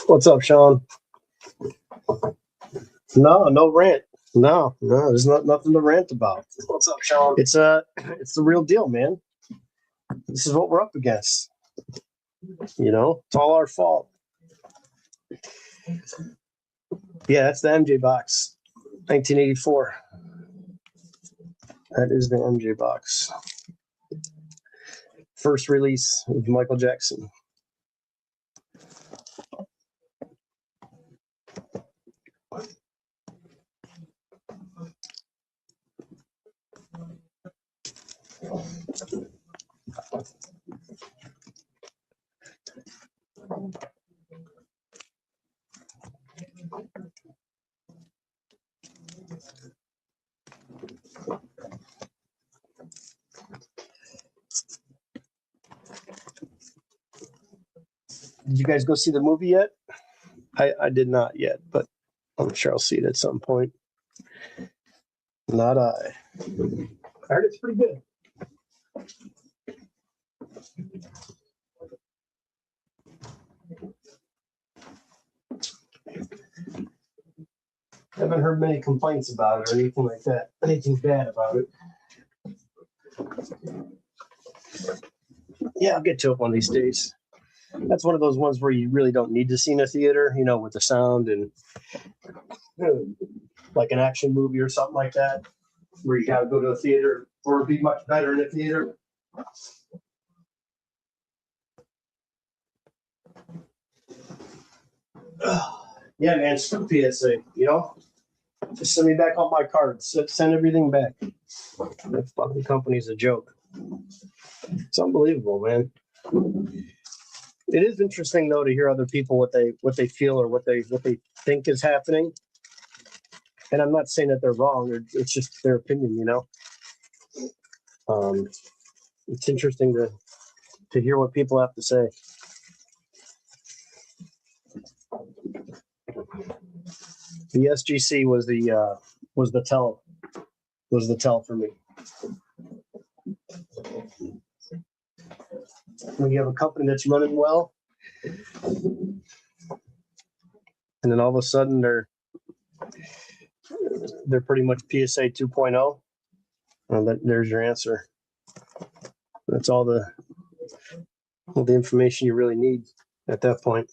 What's up, Sean? No rant. No, there's nothing to rant about. What's up, Sean? It's it's the real deal, man. This is what we're up against. You know, it's all our fault. Yeah, that's the MJ box, 1984. That is the MJ box. First release of Michael Jackson. Did you guys go see the movie yet? I did not yet, but I'm sure I'll see it at some point. Not I. I heard it's pretty good. I haven't heard many complaints about it or anything like that. Anything bad about it. Yeah, I'll get to it one of these days. That's one of those ones where you really don't need to see in a theater, you know, with the sound and like an action movie or something like that, where you got to go to a theater or it'd be much better in a theater. Yeah, man, screw PSA, you know? Just send me back all my cards. Send everything back. That fucking company's a joke. It's unbelievable, man. It is interesting though to hear other people what they feel or what they think is happening. And I'm not saying that they're wrong. It's just their opinion, you know. It's interesting to hear what people have to say. The SGC was the tell for me. When you have a company that's running well, and then all of a sudden they're pretty much PSA 2.0. Well, there's your answer. That's all the information you really need at that point.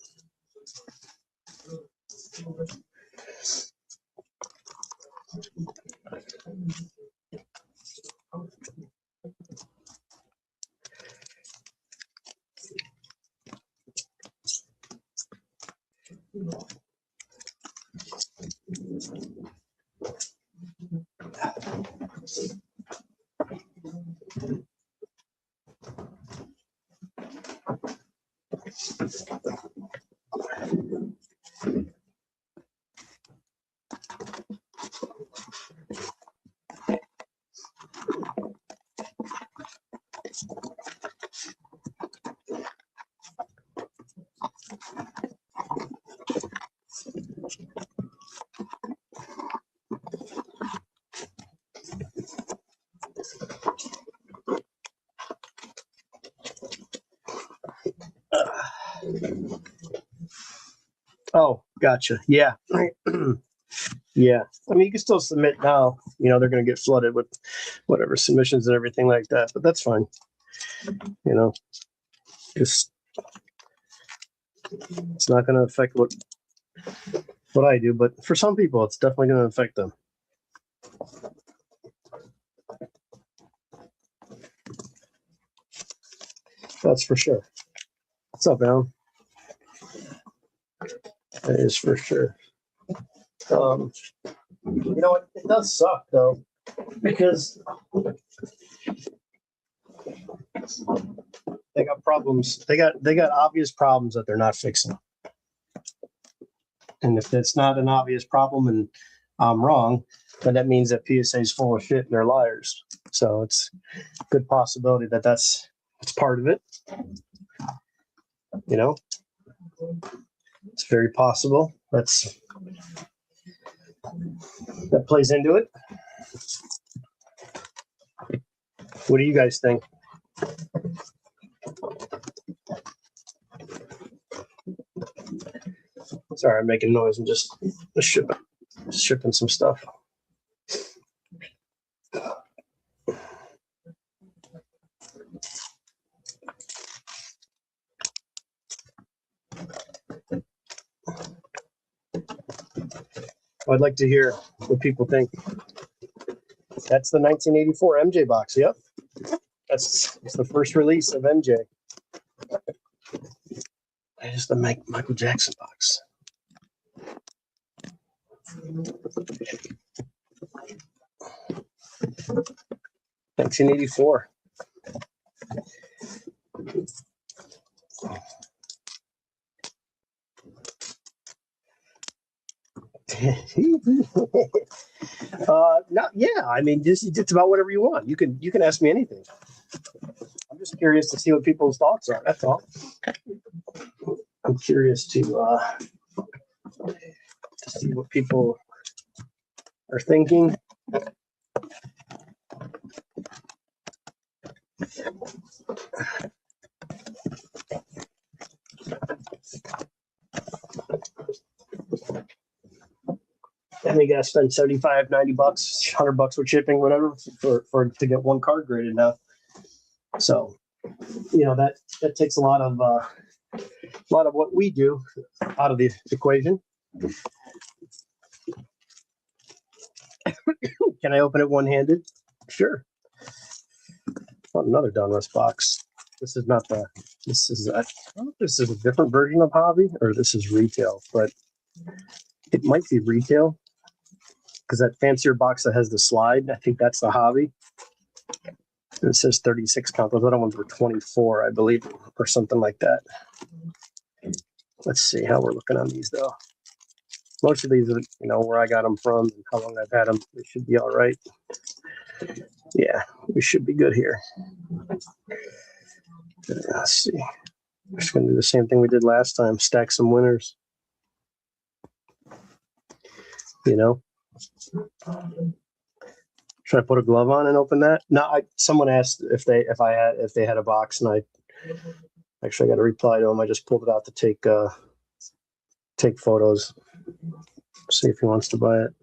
Oh, gotcha. Yeah. Yeah. I mean, you can still submit now. You know, they're going to get flooded with whatever submissions and everything like that, but that's fine. You know, just it's not going to affect what I do, but for some people, it's definitely going to affect them. That's for sure. What's up, Alan? That is for sure. You know, it does suck though, because they got problems. They got obvious problems that they're not fixing. And if it's not an obvious problem and I'm wrong, then that means that PSA is full of shit and they're liars. So it's a good possibility that it's part of it. You know, it's very possible. That plays into it. What do you guys think? Sorry, I'm making noise. I'm just shipping some stuff. I'd like to hear what people think. That's the 1984 MJ box. Yep. That's the first release of MJ. It's the Michael Jackson box. $1984. No, yeah. I mean, just it's about whatever you want. You can ask me anything. I'm just curious to see what people's thoughts are. That's all. I'm curious to see what people are thinking. And we gotta spend $75, $90, $100 with shipping, whatever, for to get one card graded now. So, that takes a lot of what we do out of the equation. Can I open it one-handed? Sure. Oh, another Donruss box. This is not the. This is I don't know if this is a different version of Hobby or this is retail, but it might be retail because that fancier box that has the slide, I think that's the Hobby. And it says 36 count. Those other ones were 24, I believe, or something like that. Let's see how we're looking on these though. Most of these are, where I got them from and how long I've had them. They should be all right. Yeah, we should be good here. Let's see. We're just going to do the same thing we did last time. Stack some winners. Should I put a glove on and open that? No, someone asked if they had a box, and I got to reply to him. I just pulled it out to take photos. See if he wants to buy it.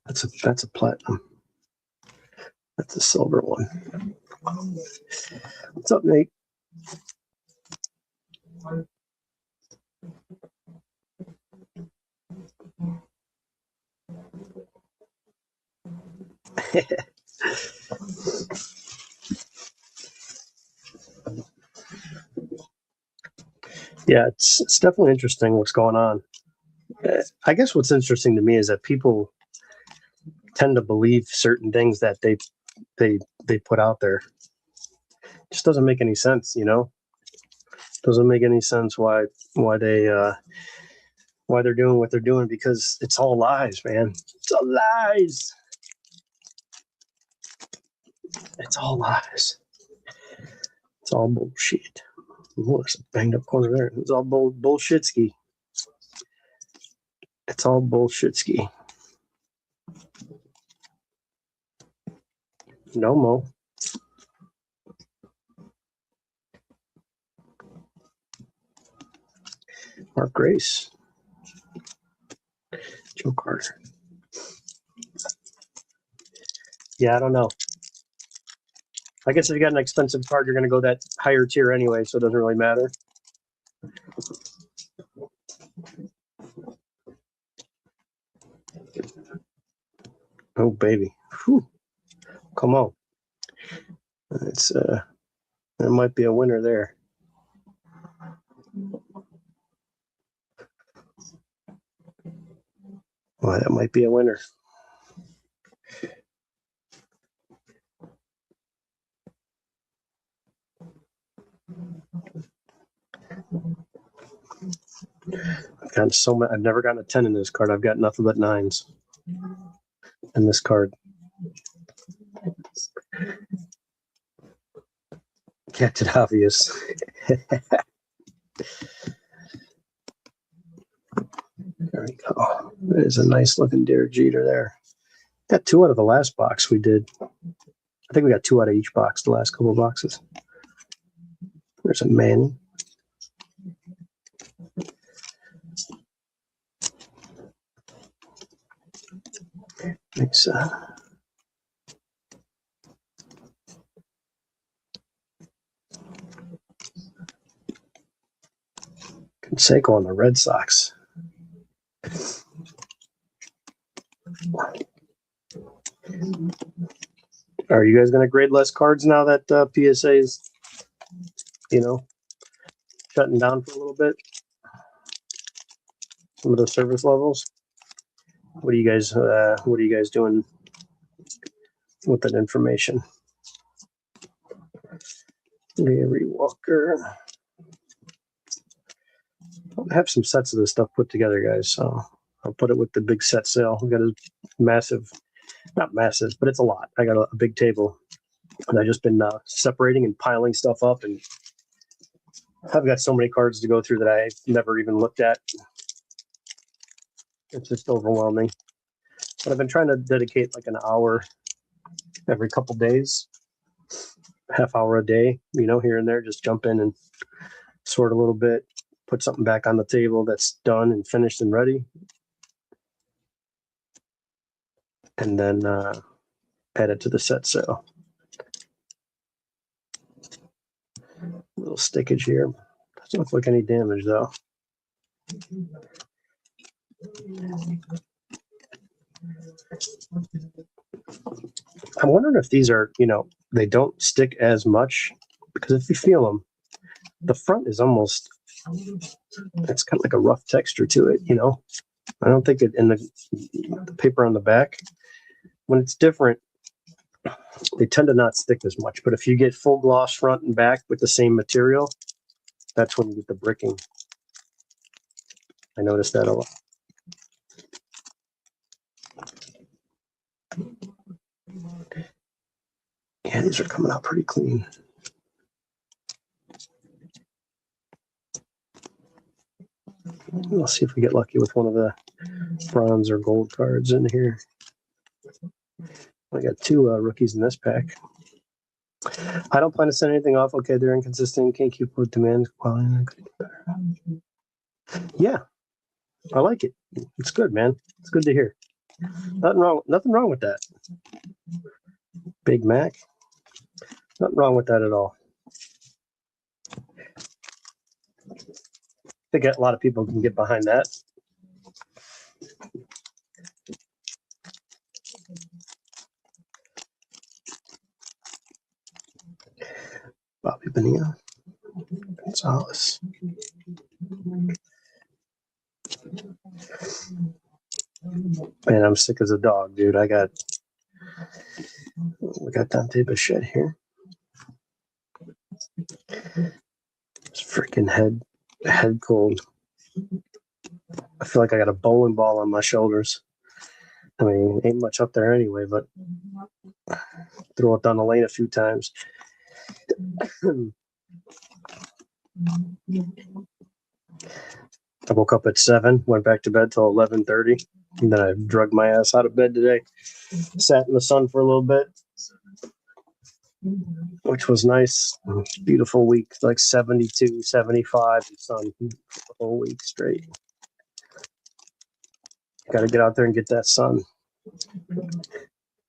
That's a platinum. That's a silver one. What's up, Nate? Yeah, it's definitely interesting what's going on. I guess what's interesting to me is that people tend to believe certain things that they put out there. It just doesn't make any sense, Doesn't make any sense why they're doing what they're doing, because it's all lies, man. It's all lies. It's all lies. It's all bullshit. Oh, there's a banged up corner there. It's all bullshitski. It's all bullshitski. No mo. Mark Grace. Joe Carter. Yeah, I don't know. I guess if you got an expensive card, you're going to go that higher tier anyway, so it doesn't really matter. Oh, baby. Whew. Come on. There might be a winner there. Well, that might be a winner. I've never gotten a 10 in this card. I've got nothing but 9s in this card. Captain Obvious. There we go. There's a nice looking Derek Jeter there. Got 2 out of the last box we did. I think we got 2 out of each box, the last couple of boxes. There's a Manny. Thanks. Canseco on the Red Sox. Are you guys going to grade less cards now that PSA is, shutting down for a little bit? Some of the service levels. What are you guys doing with that information? Gary Walker. I have some sets of this stuff put together, guys. So I'll put it with the big set sale. We got a massive, not massive, but it's a lot. I got a big table, and I've just been separating and piling stuff up, and I've got so many cards to go through that I've never even looked at. It's just overwhelming. But I've been trying to dedicate like an hour every couple days, half hour a day, here and there, just jump in and sort a little bit, put something back on the table that's done and finished and ready. And then add it to the set sale. A little stickage here. Doesn't look like any damage though. I'm wondering if these are, they don't stick as much, because if you feel them, the front is almost, it's kind of like a rough texture to it, I don't think it, in the paper on the back, when it's different, they tend to not stick as much. But if you get full gloss front and back with the same material, that's when you get the bricking. I noticed that a lot. Yeah, these are coming out pretty clean. We'll see if we get lucky with one of the bronze or gold cards in here. I got 2 rookies in this pack. I don't plan to send anything off. Okay, they're inconsistent. Can't keep with demand quality. Yeah, I like it. It's good, man. It's good to hear. Nothing wrong with that. Big Mac. Nothing wrong with that at all. I think a lot of people can get behind that. Bobby Bonilla. Gonzalez. Man, I'm sick as a dog, dude. We got Dante Bichette here. It's freaking head cold. I feel like I got a bowling ball on my shoulders. I mean, ain't much up there anyway, but throw it down the lane a few times. I woke up at 7, went back to bed till 11:30, and then I drugged my ass out of bed today. Sat in the sun for a little bit, which was nice. Beautiful week, like 72, 75 sun the whole week straight. Got to get out there and get that sun.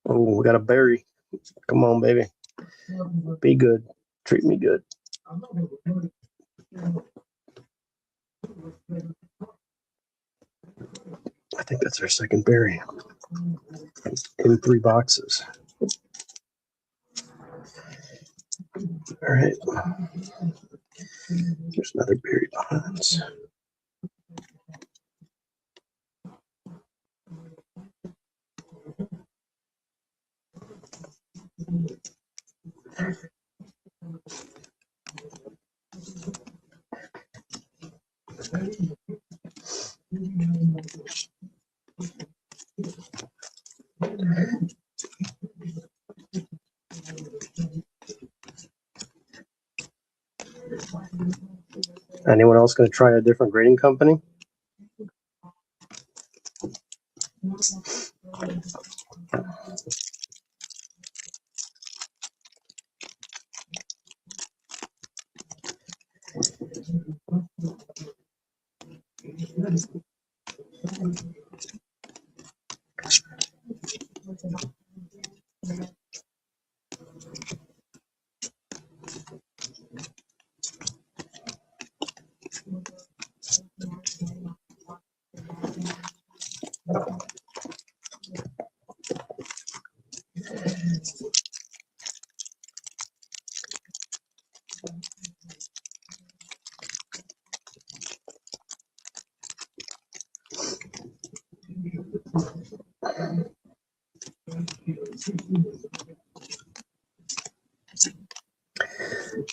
Oh, we got a berry. Come on, baby. Be good. Treat me good. I think that's our second berry in 3 boxes. All right. There's another berry behind us. Anyone else going to try a different grading company?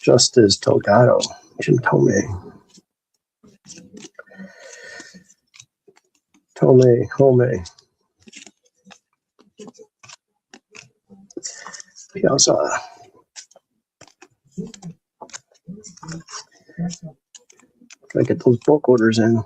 Just as Delgado, Jim Tomei. Home. Piazza. Gotta get those bulk orders in.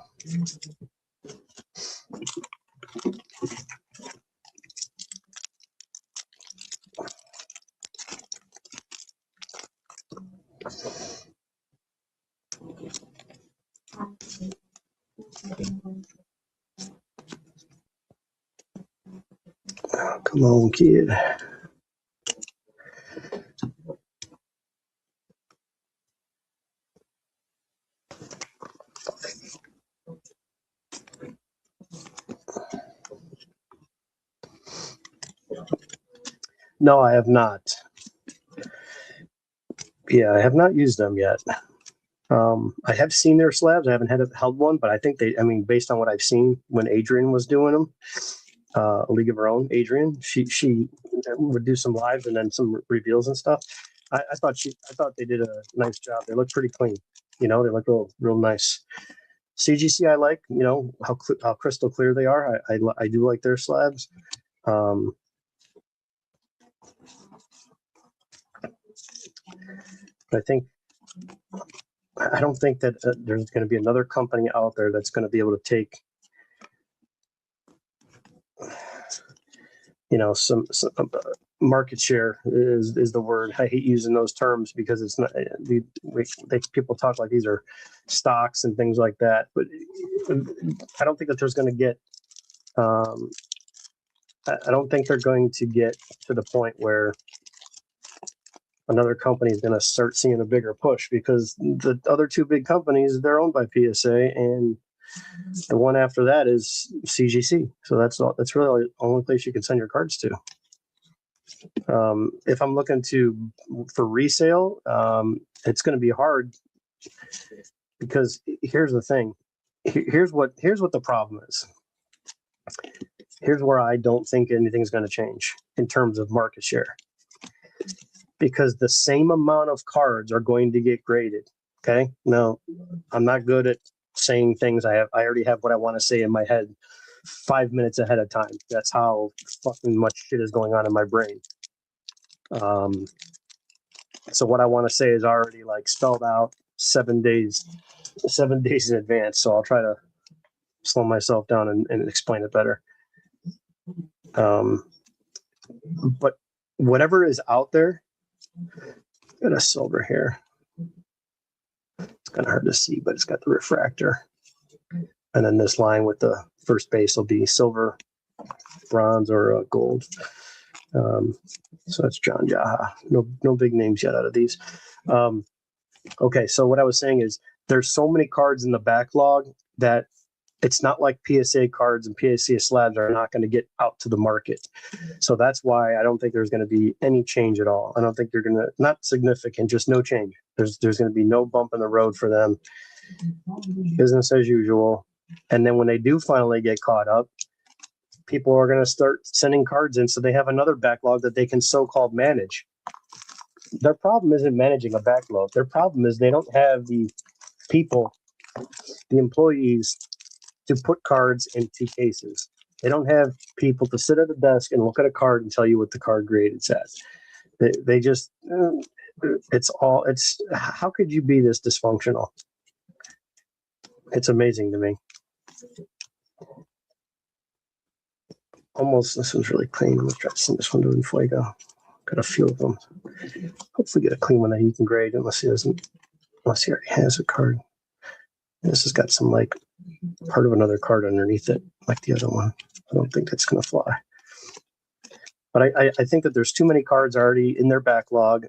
Oh, come on, kid. No, I have not. Yeah, I have not used them yet. I have seen their slabs. I haven't held one, but I think based on what I've seen when Adrian was doing them, A League of Her Own, Adrian, she would do some lives and then some reveals and stuff. I thought they did a nice job. They look pretty clean. They look real nice. CGC, I like, how crystal clear they are. I do like their slabs. I don't think that there's going to be another company out there that's going to be able to take, some market share is the word. I hate using those terms because it's not. People talk like these are stocks and things like that, but I don't think that there's going to get. I don't think they're going to get to the point where another company is going to start seeing a bigger push, because the other two big companies, they're owned by PSA, and the one after that is CGC. So that's really the only place you can send your cards to. If I'm looking for resale, it's going to be hard, because here's the thing. Here's what the problem is. Here's where I don't think anything's going to change in terms of market share, because the same amount of cards are going to get graded. Okay. Now, I'm not good at saying things. I already have what I want to say in my head 5 minutes ahead of time. That's how fucking much shit is going on in my brain. So what I want to say is already like spelled out 7 days in advance. So I'll try to slow myself down and explain it better. But whatever is out there, got a silver here. It's kind of hard to see, but it's got the refractor. And then this line with the first base will be silver, bronze, or gold. So that's John Jaha. No big names yet out of these. Okay, so what I was saying is there's so many cards in the backlog that it's not like PSA cards and PSA slabs are not going to get out to the market. So that's why I don't think there's going to be any change at all. I don't think they're going to, not significant, just no change. There's going to be no bump in the road for them. Business as usual. And then when they do finally get caught up, people are going to start sending cards in, so they have another backlog that they can so-called manage. Their problem isn't managing a backlog. Their problem is they don't have the people, the employees, to put cards into cases. They don't have people to sit at a desk and look at a card and tell you what the card grade is at. They just, how could you be this dysfunctional? It's amazing to me. Almost, this one's really clean. I'm going to try to send this one to Fuego. Got a few of them. Hopefully get a clean one that he can grade, unless he already has a card. This has got some like part of another card underneath it, like the other one. I don't think that's going to fly. But I think that there's too many cards already in their backlog,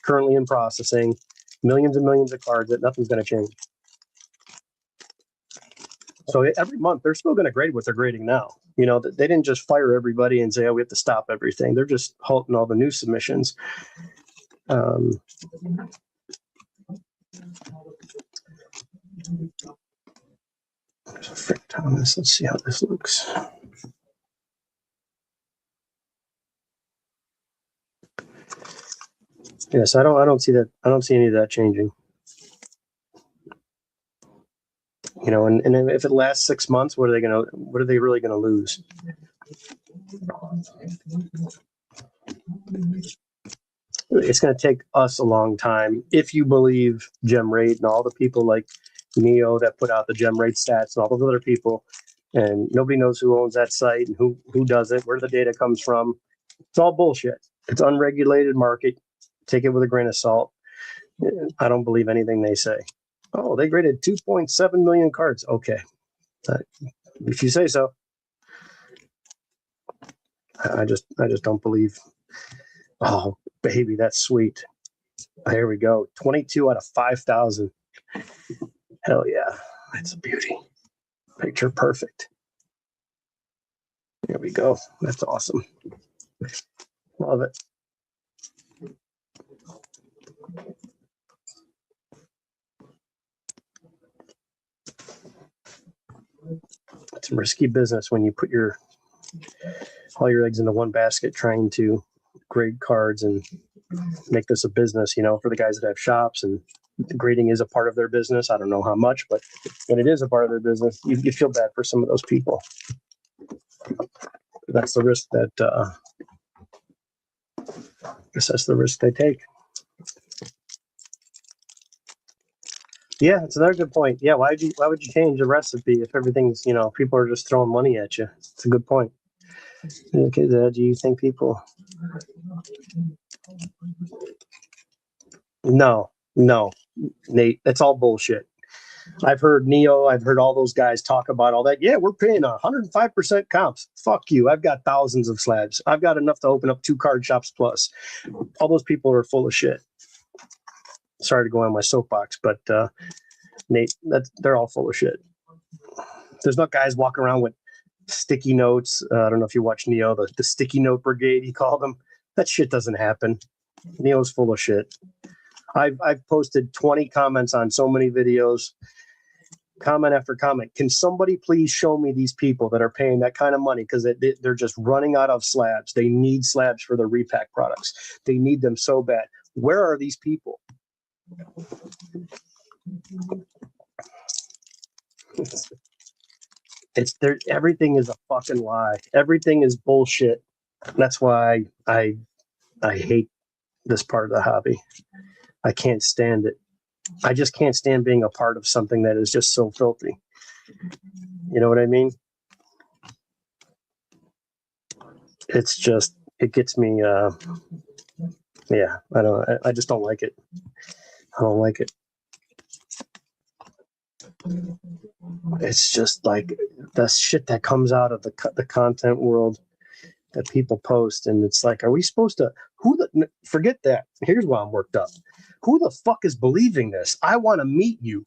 currently in processing, millions and millions of cards that nothing's going to change. So every month they're still going to grade what they're grading now. You know, they didn't just fire everybody and say, oh, we have to stop everything. They're just halting all the new submissions. Frank Thomas, let's see how this looks. Yes, I don't see that. I don't see any of that changing. You know, and if it lasts 6 months, what are they really gonna lose? It's gonna take us a long time if you believe Gem Rate and all the people like Neo that put out the Gem Rate stats and all those other people, and nobody knows who owns that site and who does it, where the data comes from. It's all bullshit. It's unregulated market. Take it with a grain of salt. I don't believe anything they say. Oh, they graded 2.7 million cards. Okay. If you say so. I just don't believe. Oh, baby, that's sweet. Here we go. 22 out of 5,000. Hell yeah. That's a beauty. Picture perfect. There we go. That's awesome. Love it. It's a risky business when you put all your eggs into one basket trying to grade cards and make this a business, you know, for the guys that have shops, and grading is a part of their business. I don't know how much, but when it is a part of their business, you feel bad for some of those people. That's the risk that that's the risk they take. Yeah, it's another good point. Yeah, why would you change the recipe if everything's, you know, people are just throwing money at you? It's a good point. Okay, do you think people? No, Nate, that's all bullshit. I've heard Neo, I've heard all those guys talk about all that. Yeah, we're paying 105% comps. Fuck you. I've got thousands of slabs. I've got enough to open up 2 card shops plus. All those people are full of shit. Sorry to go on my soapbox, but Nate, they're all full of shit. There's not guys walking around with sticky notes. I don't know if you watch Neo, the sticky note brigade, he called them. That shit doesn't happen. Neo's full of shit. I've posted 20 comments on so many videos, comment after comment. Can somebody please show me these people that are paying that kind of money? Because they're just running out of slabs. They need slabs for their repack products. They need them so bad. Where are these people? It's there. Everything is a fucking lie. Everything is bullshit. That's why I hate this part of the hobby. I can't stand it. I just can't stand being a part of something that is just so filthy. You know what I mean? It's just, it gets me, yeah, I just don't like it. I don't like it. It's just like the shit that comes out of the content world that people post, and it's like, are we supposed to, forget that. Here's why I'm worked up. Who the fuck is believing this? I want to meet you.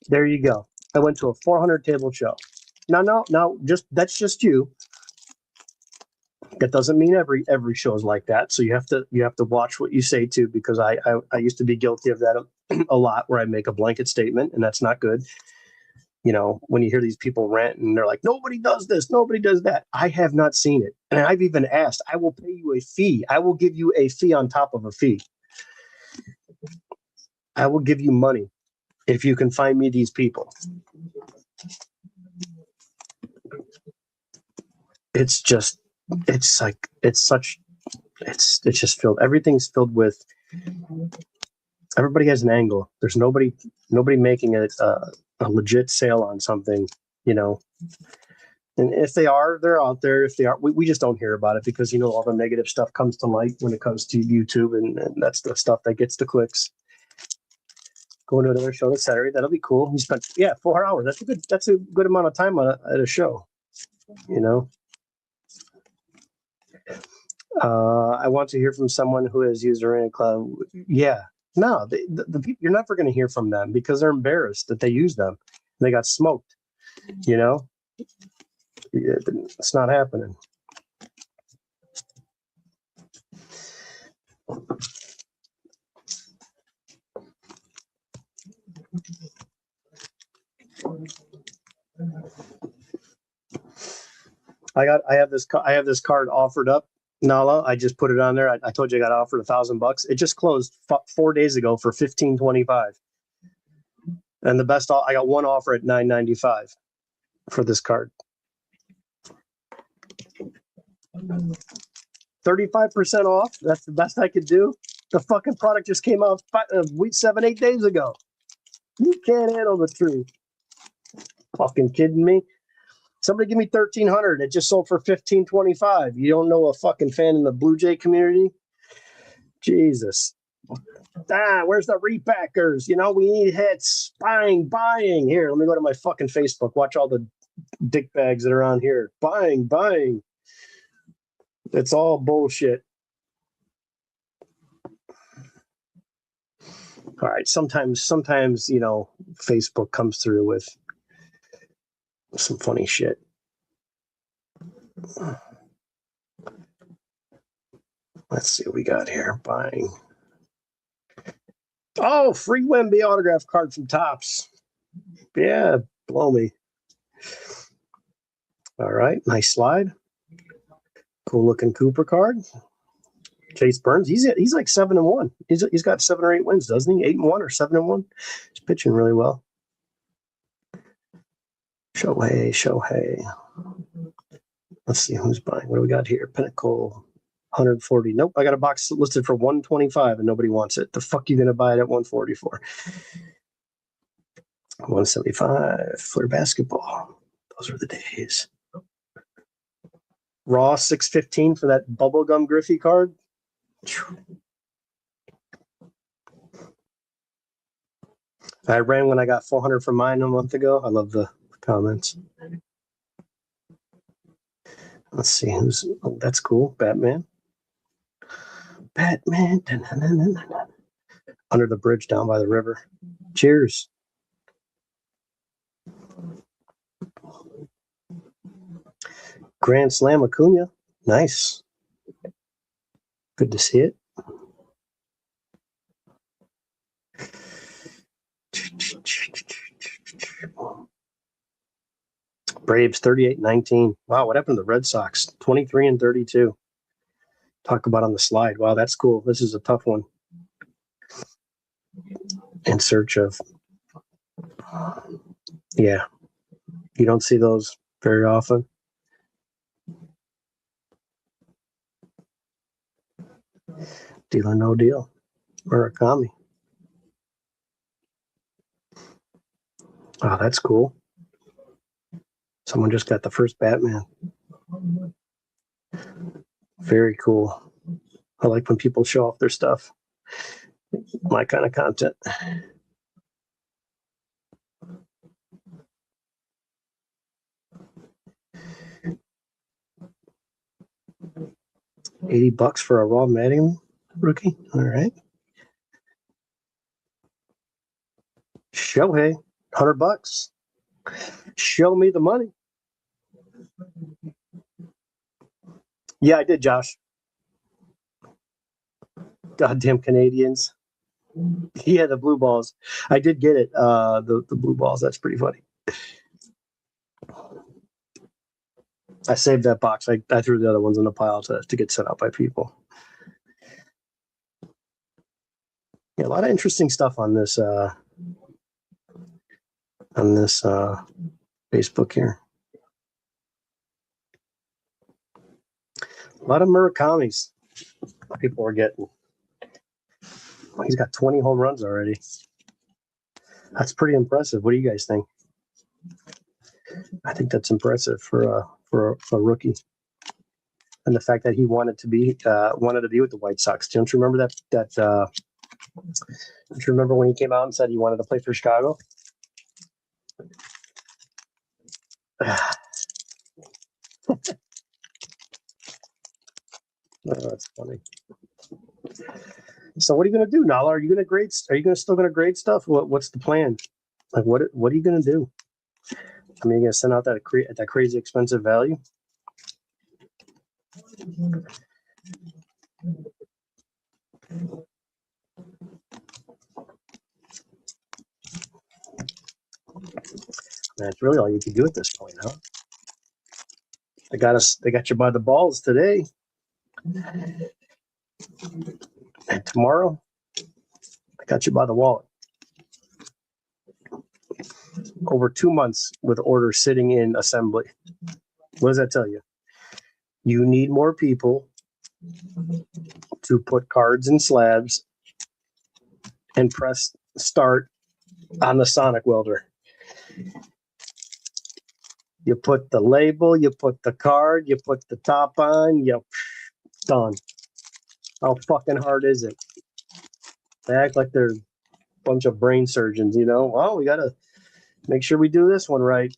There you go. I went to a 400 table show. Now, that's just you. That doesn't mean every show is like that. So you have to watch what you say too, because I used to be guilty of that a lot, where I make a blanket statement, and that's not good. You know, when you hear these people rant and they're like, nobody does this, nobody does that. I have not seen it. And I've even asked, I will pay you a fee. I will give you a fee on top of a fee. I will give you money if you can find me these people. It's just filled. Everything's filled with, everybody has an angle. There's nobody making it a legit sale on something, you know. And if they are, they're out there. If they are, we just don't hear about it, because, you know, all the negative stuff comes to light when it comes to YouTube, and that's the stuff that gets the clicks. Going to another show this Saturday. That'll be cool. You spent 4 hours. That's a good amount of time at a show. You know. I want to hear from someone who has used Arena Cloud. Yeah. No, the people, you're never going to hear from them because they're embarrassed that they use them. They got smoked. You know. It's not happening. I have this card offered up, Nala. I just put it on there. I told you I got offered $1,000. It just closed 4 days ago for $1,525. And the best, I got one offer at $995 for this card. 35% off. That's the best I could do. The fucking product just came out 7-8 days ago. You can't handle the truth. Fucking kidding me? Somebody give me $1,300. It just sold for $1,525. You don't know a fucking fan in the Blue Jay community? Jesus. Where's the repackers? You know, we need hits. Buying. Here, let me go to my fucking Facebook. Watch all the dick bags that are on here. Buying. It's all bullshit. All right. Sometimes, you know, Facebook comes through with some funny shit. Let's see what we got here. Buying. Oh, free Wemby autograph card from Topps. Yeah, blow me. All right, nice slide. Cool looking Cooper card. Chase Burns. He's like 7-1. He's got 7 or 8 wins, doesn't he? 8-1 or 7-1. He's pitching really well. Shohei. Let's see who's buying. What do we got here? Pinnacle, 140. Nope, I got a box listed for 125 and nobody wants it. The fuck you gonna buy it at 140 for? 175. Flair basketball. Those are the days. Raw 615 for that bubblegum Griffey card. I ran when I got 400 for mine a month ago. I love the comments. Let's see who's. Oh, that's cool. Batman. Under the bridge down by the river. Cheers. Grand Slam Acuna. Nice. Good to see it. Braves 38-19. Wow, what happened to the Red Sox? 23-32. Talk about on the slide. Wow, that's cool. This is a tough one. In search of. Yeah. You don't see those very often. Deal or no deal. Murakami. Oh, that's cool. Someone just got the first Batman. Very cool. I like when people show off their stuff. My kind of content. $80 for a raw Madden rookie. All right. Shohei, $100. Show me the money. Yeah, I did, Josh. Goddamn Canadians. Yeah, the blue balls. I did get it. The blue balls. That's pretty funny. I saved that box. I threw the other ones in the pile to get set up by people. Yeah, a lot of interesting stuff on this Facebook here. A lot of Murakamis people are getting. He's got 20 home runs already. That's pretty impressive. What do you guys think? I think that's impressive for a rookie, and the fact that he wanted to be with the White Sox. Don't you remember that Don't you remember when he came out and said he wanted to play for Chicago? Oh, that's funny. So what are you going to do, Nala? Are you going to grade? Are you still going to grade stuff? What's the plan? Like, what are you going to do? I mean, you're going to send out that crazy expensive value? That's really all you can do at this point, huh? They got you by the balls today. And tomorrow, I got you by the wallet. Over 2 months with orders sitting in assembly. What does that tell you? You need more people to put cards in slabs and press start on the sonic welder. You put the label, you put the card, you put the top on, done. How fucking hard is it? They act like they're a bunch of brain surgeons, you know? Well, we got to make sure we do this one right.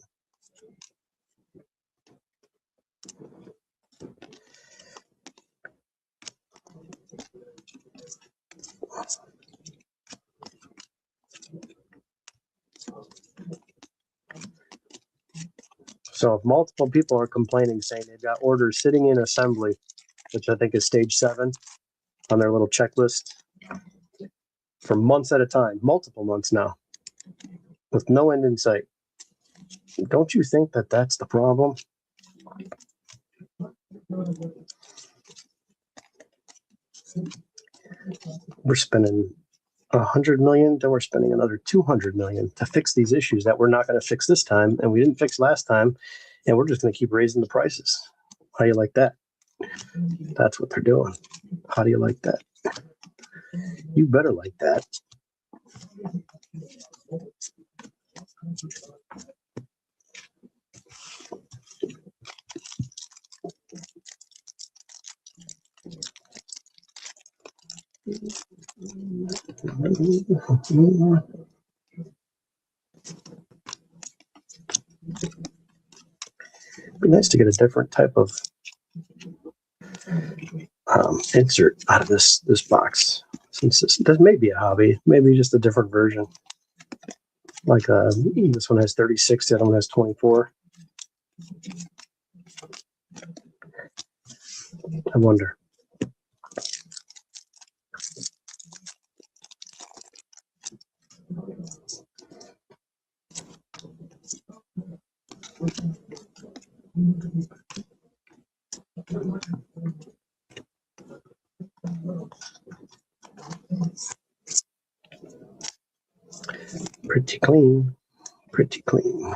So if multiple people are complaining, saying they've got orders sitting in assembly, which I think is stage 7 on their little checklist, for months at a time, multiple months now, with no end in sight, don't you think that that's the problem? We're spending $100 million, then we're spending another $200 million to fix these issues that we're not going to fix this time, and we didn't fix last time, and we're just going to keep raising the prices. How do you like that? That's what they're doing. How do you like that? You better like that. It'd be nice to get a different type of insert out of this box. Since this may be a hobby, maybe just a different version. Like this one has 36, the other one has 24. I wonder. Pretty clean, pretty clean.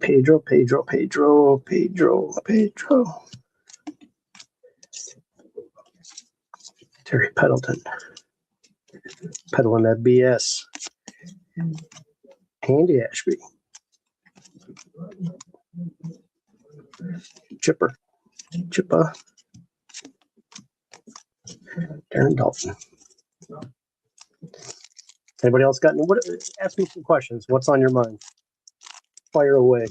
Pedro. Terry Pendleton. Peddling that BS. Andy Ashby. Chipper. Darren Dalton. Anybody else got any? Ask me some questions. What's on your mind? Fire away.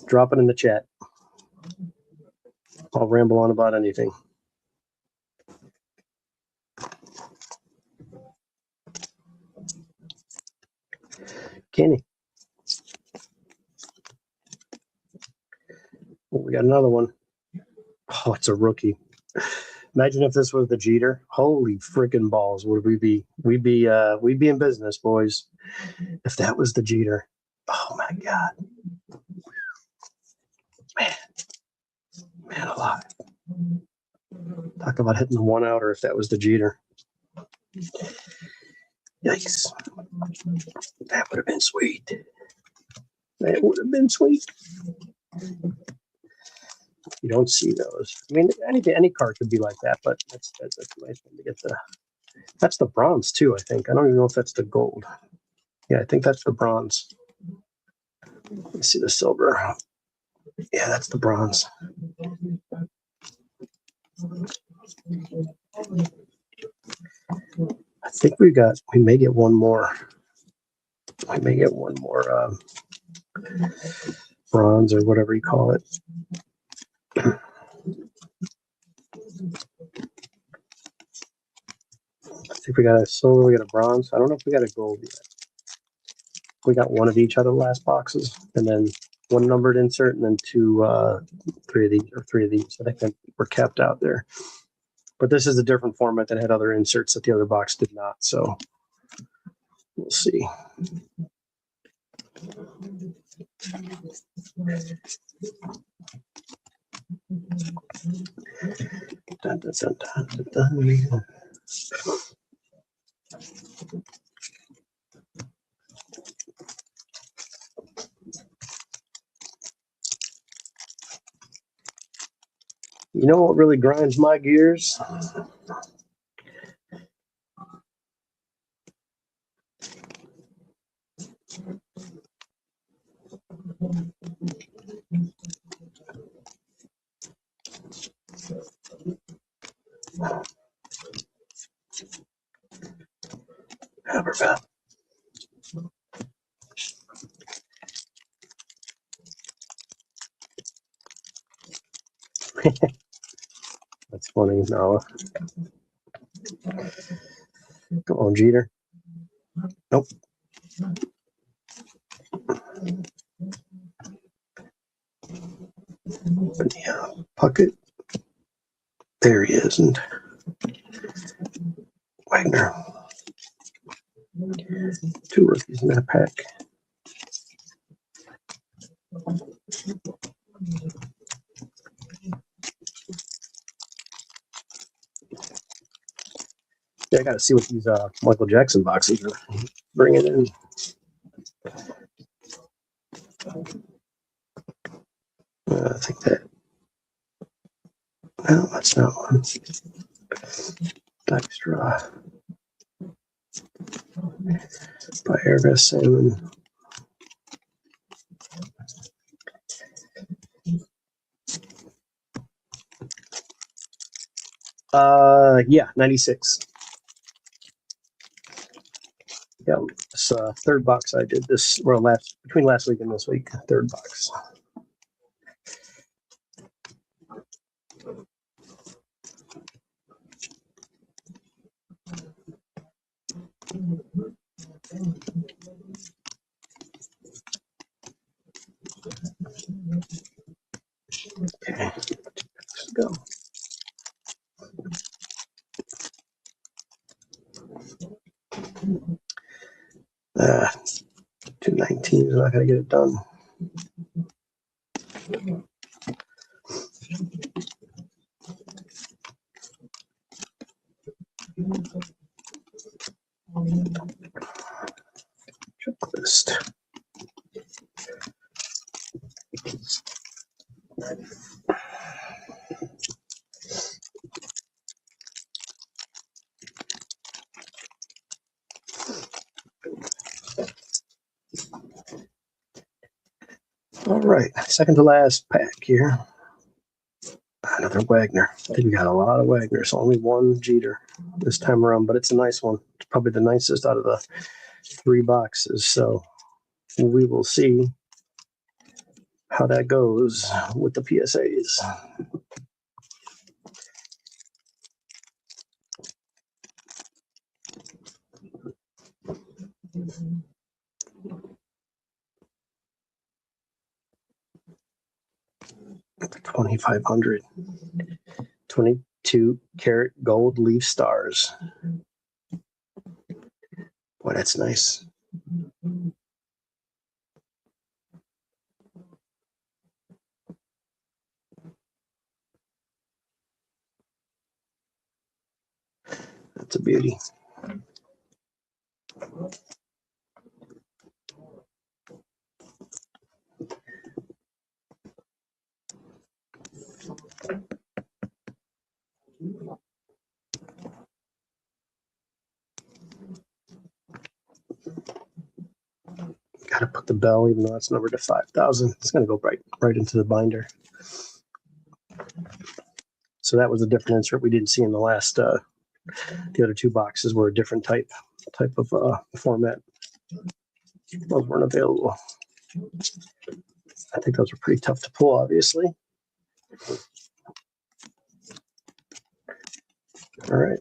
Drop it in the chat. I'll ramble on about anything. Kenny. Oh, we got another one. Oh, it's a rookie. Imagine if this was the Jeter. Holy freaking balls! Would we be? We'd be in business, boys. If that was the Jeter. Oh my God. Man alive. Talk about hitting the 1-outer if that was the Jeter. Yikes. That would have been sweet. You don't see those. I mean, any card could be like that, but that's a nice one to get the That's the bronze too, I think. I don't even know if that's the gold. Yeah, I think that's the bronze. Let's see the silver. Yeah, that's the bronze. I think we may get one more. I may get one more bronze or whatever you call it. I think we got a silver, we got a bronze. I don't know if we got a gold yet. We got one of each out of the last boxes, and then one numbered insert, and then three of these. I think we're capped out there. But this is a different format that had other inserts that the other box did not. So we'll see. Dun, dun, dun, dun, dun. You know what really grinds my gears? Haberfat. That's funny, Nala. Come on, Jeter. Nope. Yeah, Puckett. There he is, and Wagner. Two rookies in that pack. Yeah, I got to see what these Michael Jackson boxes are bringing in. I think that. No, that's not one. Extra. By Airbus Salmon. Yeah, 96. Yeah, this third box I did this, well, between last week and this week, third box. Okay, let's go. Uh, 219 is not going to get it done. Checklist. All right, second to last pack here. Another Wagner. I think we got a lot of Wagners. Only one Jeter this time around, but it's a nice one. It's probably the nicest out of the three boxes. So we will see how that goes with the PSAs. $2,500. 22 karat gold leaf stars. Boy, that's nice. That's a beauty. Gotta put the bell, even though it's numbered to 5,000. It's gonna go right into the binder. So that was a different insert we didn't see in the last. The other two boxes were a different type of format. Those weren't available. I think those were pretty tough to pull, obviously. All right.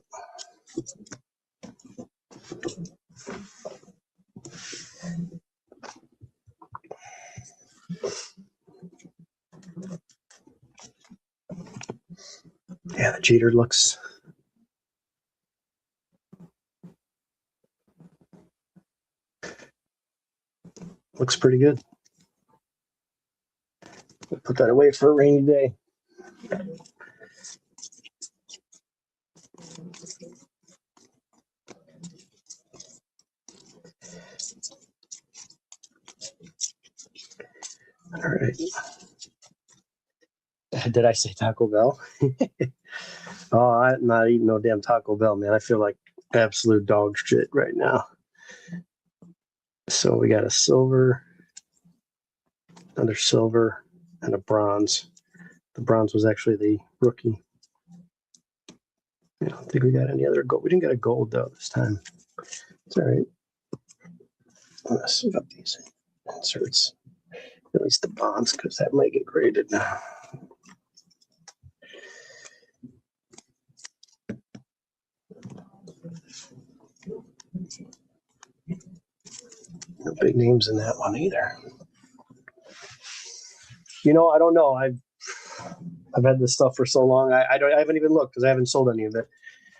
Yeah, the Jeter looks pretty good. We'll put that away for a rainy day. All right. Did I say Taco Bell? Oh, I'm not eating no damn Taco Bell, man. I feel like absolute dog shit right now. So we got a silver, another silver, and a bronze. The bronze was actually the rookie. I don't think we got any other gold. We didn't get a gold though this time. It's all right. Let's see up these inserts. At least the bonds, because that might get graded now. No big names in that one either. You know, I don't know. I've had this stuff for so long. I haven't even looked because I haven't sold any of it.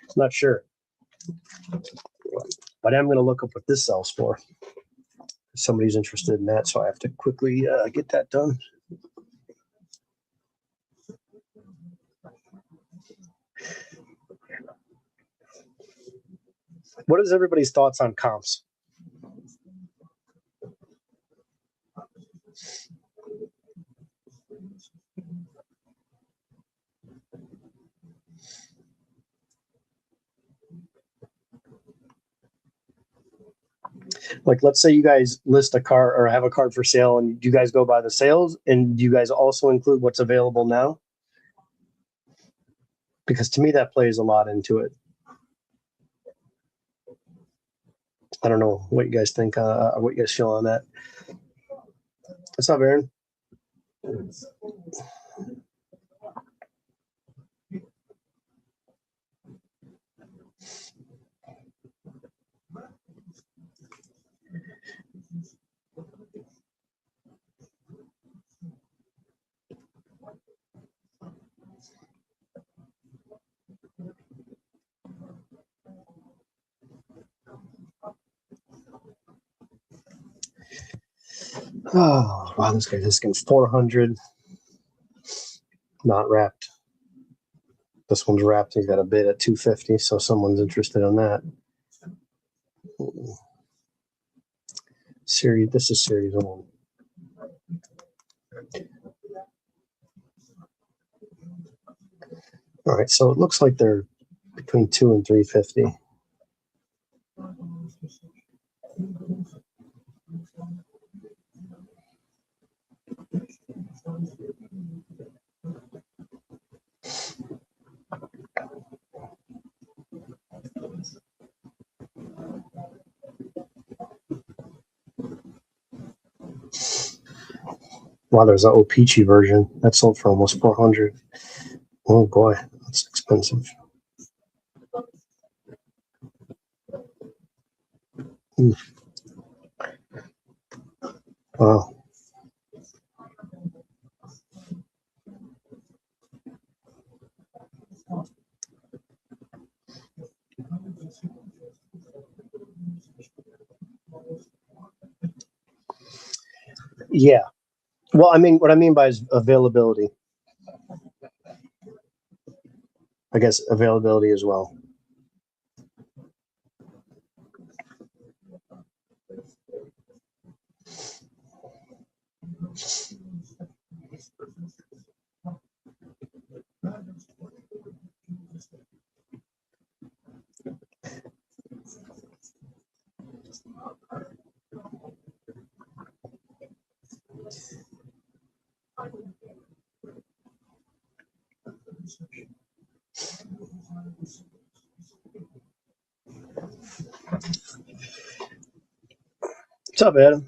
I'm not sure. But I'm going to look up what this sells for. Somebody's interested in that, so I have to quickly get that done. What is everybody's thoughts on comps? Like, let's say you guys list a car or have a card for sale, and you guys go by the sales, and you guys also include what's available now? Because to me, that plays a lot into it. I don't know what you guys think, what you guys feel on that. What's up, Aaron? Oh, wow, this guy's asking 400. Not wrapped. This one's wrapped. He's got a bid at 250, so someone's interested in that. Series. This is series 1. All right, so it looks like they're between 2 and 350. Wow, there's an O-Peachy version that sold for almost 400. Oh boy, that's expensive. Wow. Yeah. Well, I mean, what I mean by is availability. I guess availability as well. What's up, Adam?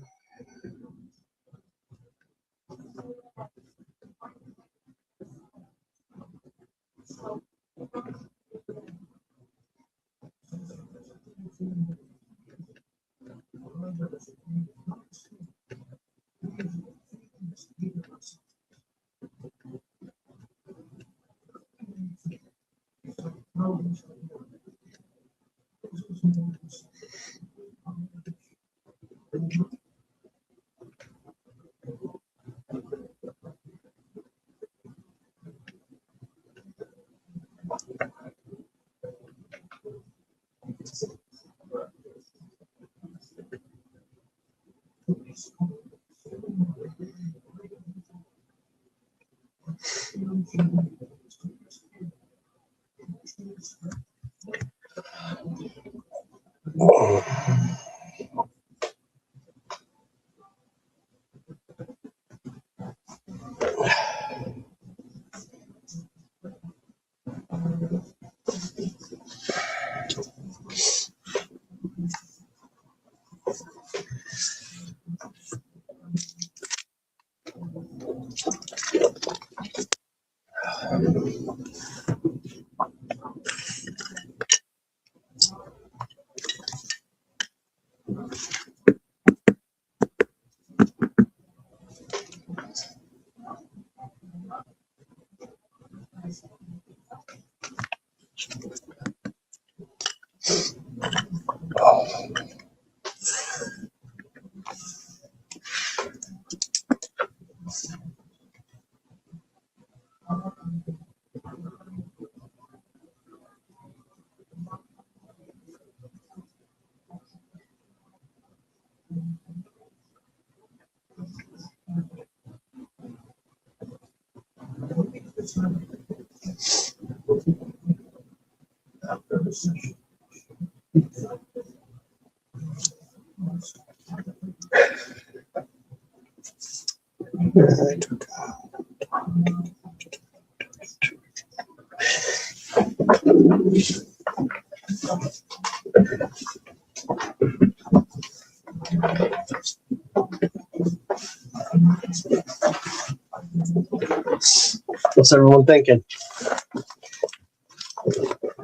What's everyone thinking?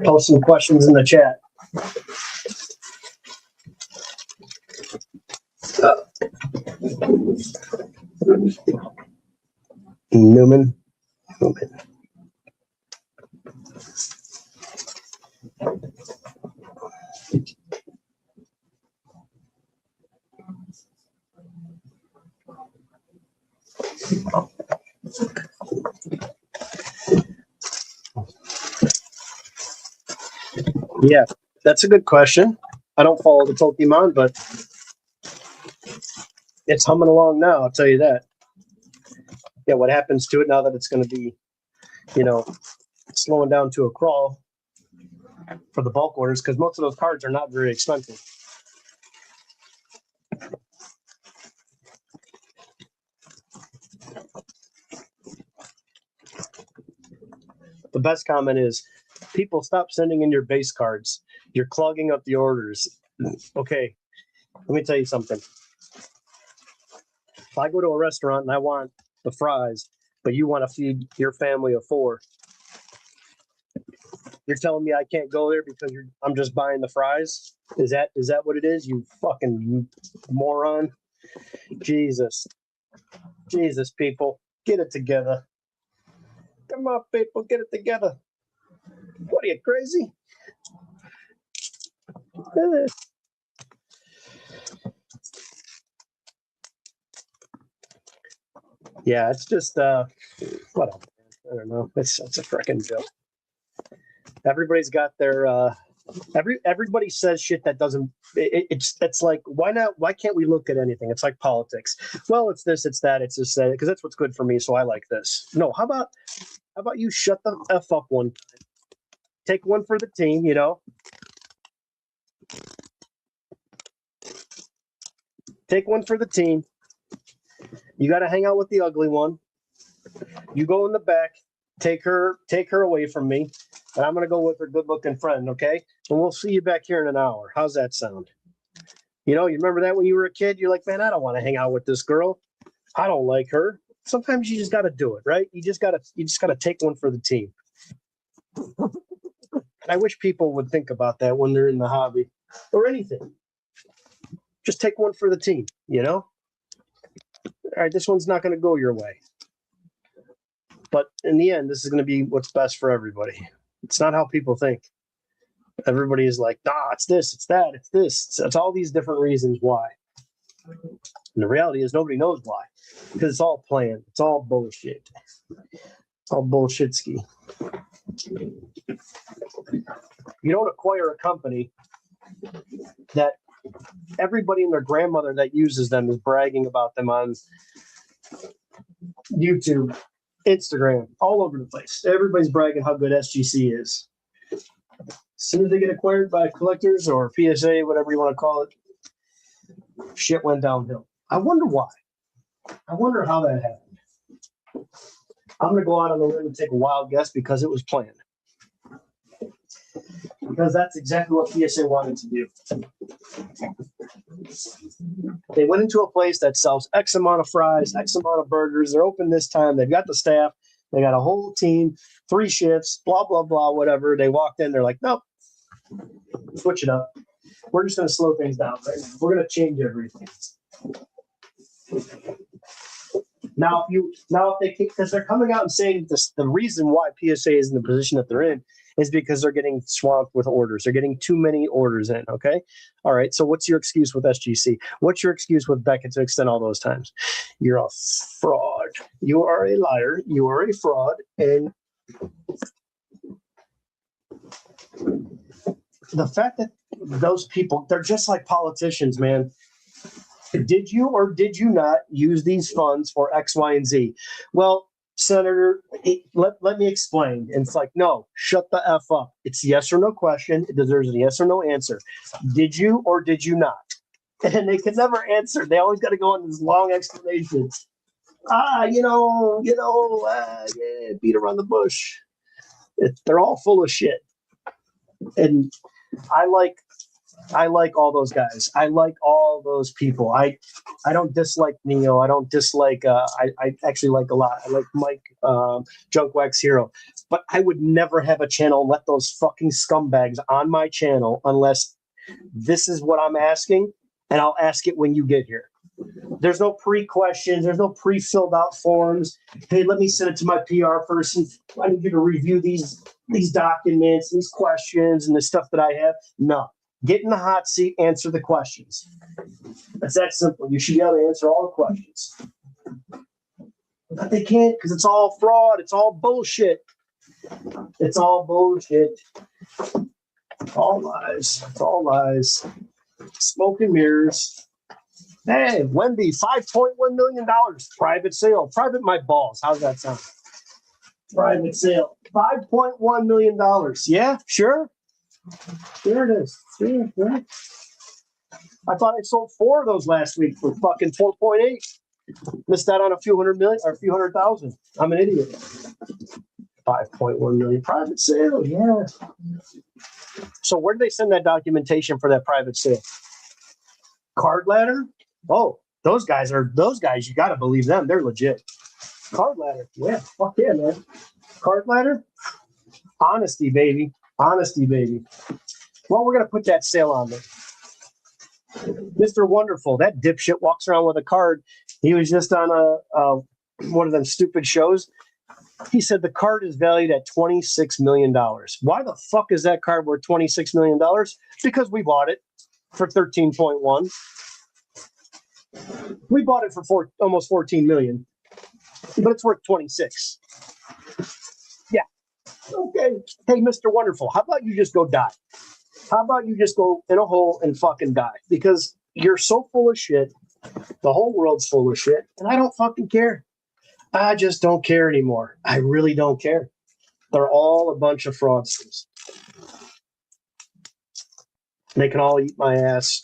Post some questions in the chat. Newman. Yeah, that's a good question. I don't follow the Pokemon, but it's humming along now, I'll tell you that. Yeah, what happens to it now that it's going to be, slowing down to a crawl for the bulk orders, because most of those cards are not very expensive. The best comment is, people, stop sending in your base cards. You're clogging up the orders. Okay, let me tell you something. If I go to a restaurant and I want the fries, but you want to feed your family of 4, you're telling me I can't go there because I'm just buying the fries? Is that what it is? You fucking moron. Jesus, people, get it together. Come on, people, get it together. What are you, crazy? Yeah, it's just whatever. I don't know. It's a freaking joke. Everybody's got their everybody says shit that doesn't. It's like, why not? Why can't we look at anything? It's like politics. Well, it's this, it's that, it's just that, because that's what's good for me, so I like this. No, how about you shut the f up one time? Take one for the team, Take one for the team. You got to hang out with the ugly one. You go in the back, take her away from me, and I'm going to go with her good-looking friend, okay? And we'll see you back here in an hour. How's that sound? You know, you remember that when you were a kid? You're like, man, I don't want to hang out with this girl. I don't like her. Sometimes you just got to do it, right? You just got to take one for the team. I wish people would think about that when they're in the hobby or anything. Just take one for the team, you know? All right, this one's not going to go your way. But in the end, this is going to be what's best for everybody. It's not how people think. Everybody is like, nah, it's this, it's that, it's this. It's all these different reasons why. And the reality is nobody knows why. Because it's all planned. It's all bullshit. It's all bullshit ski. You don't acquire a company that everybody and their grandmother that uses them is bragging about them on YouTube, Instagram, all over the place. Everybody's bragging how good SGC is. As soon as they get acquired by collectors or PSA, whatever you want to call it, shit went downhill. I wonder why. I wonder how that happened. I'm going to go out on the limb and take a wild guess because it was planned. Because that's exactly what PSA wanted to do. They went into a place that sells X amount of fries, X amount of burgers. They're open this time. They've got the staff. They got a whole team, 3 shifts, blah, blah, blah, whatever. They walked in. They're like, nope, switch it up. We're just going to slow things down right now. We're going to change everything. Now, if they because they're coming out and saying this, the reason why PSA is in the position that they're in is because they're getting swamped with orders. They're getting too many orders in. Okay, all right. So what's your excuse with SGC? What's your excuse with Beckett to extend all those times? You're a fraud. You are a liar. You are a fraud. And the fact that those people, they're just like politicians, man. Did you or did you not use these funds for X, Y, and Z? Well, Senator, let me explain. And it's like, no, shut the F up. It's yes or no question. It deserves a yes or no answer. Did you or did you not? And they can never answer. They always got to go on this long explanation. Yeah, beat around the bush. They're all full of shit. And I like all those guys. I like all those people. I don't dislike Neo. I don't dislike. I actually like a lot. I like Mike, Junk Wax Hero. But I would never have a channel and let those fucking scumbags on my channel unless this is what I'm asking, and I'll ask it when you get here. There's no pre-questions. There's no pre-filled out forms. Hey, let me send it to my PR person. I need you to review these documents, these questions, and the stuff that I have. No. Get in the hot seat, answer the questions. It's that simple. You should be able to answer all the questions. But they can't because it's all fraud. It's all bullshit. It's all bullshit. All lies. It's all lies. Smoke and mirrors. Hey, Wendy, $5.1 million. Private sale. Private my balls. How's that sound? Private sale. $5.1 million. Yeah, sure. There it is. Yeah. I thought I sold 4 of those last week for fucking 4.8. Missed out on a few hundred million or a few 100,000. I'm an idiot. 5.1 million private sale. Yeah. So where did they send that documentation for that private sale? Card Ladder? Oh, those guys. You got to believe them. They're legit. Card Ladder. Yeah. Fuck yeah, man. Card Ladder. Honesty, baby. Honesty, baby. Well, we're going to put that sale on there. Mr. Wonderful, that dipshit walks around with a card. He was just on one of them stupid shows. He said the card is valued at $26 million. Why the fuck is that card worth $26 million? Because we bought it for 13.1. We bought it for almost 14 million, but it's worth 26. Yeah. Okay. Hey, Mr. Wonderful, how about you just go die? How about you just go in a hole and fucking die? Because you're so full of shit. The whole world's full of shit. And I don't fucking care. I just don't care anymore. I really don't care. They're all a bunch of fraudsters. They can all eat my ass.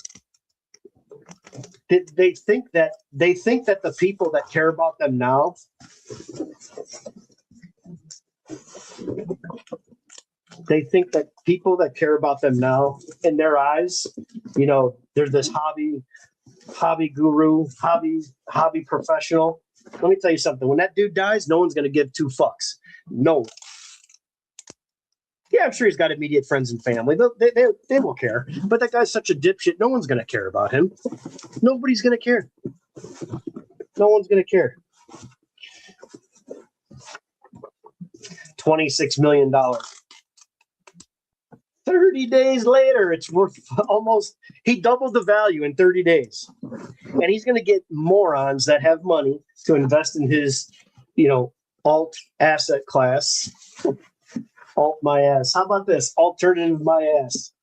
they think that the people that care about them now in their eyes, they're this hobby guru, hobby professional. Let me tell you something. When that dude dies, no one's going to give two fucks. No. Yeah, I'm sure he's got immediate friends and family. They will care. But that guy's such a dipshit. No one's going to care about him. Nobody's going to care. No one's going to care. $26 million. 30 days later, it's worth he doubled the value in 30 days. And he's going to get morons that have money to invest in his, alt asset class. Alt my ass. How about this? Alternative my ass.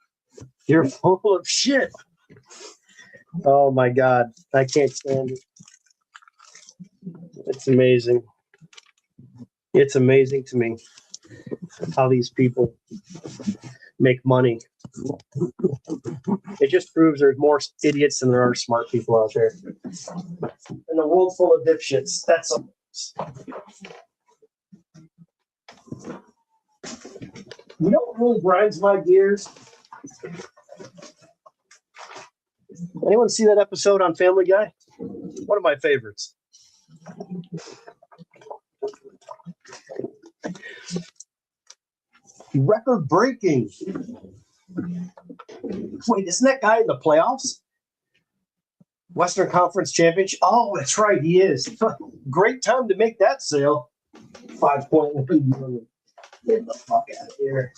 You're full of shit. Oh my God. I can't stand it. It's amazing. It's amazing to me how these people make money. It just proves there's more idiots than there are smart people out there. In a world full of dipshits, that's a... You know what really grinds my gears? Anyone see that episode on Family Guy? One of my favorites. Record breaking. Wait, isn't that guy in the playoffs? Western Conference Championship? Oh, that's right, he is. Great time to make that sale. 5.1 million. Get the fuck out of here.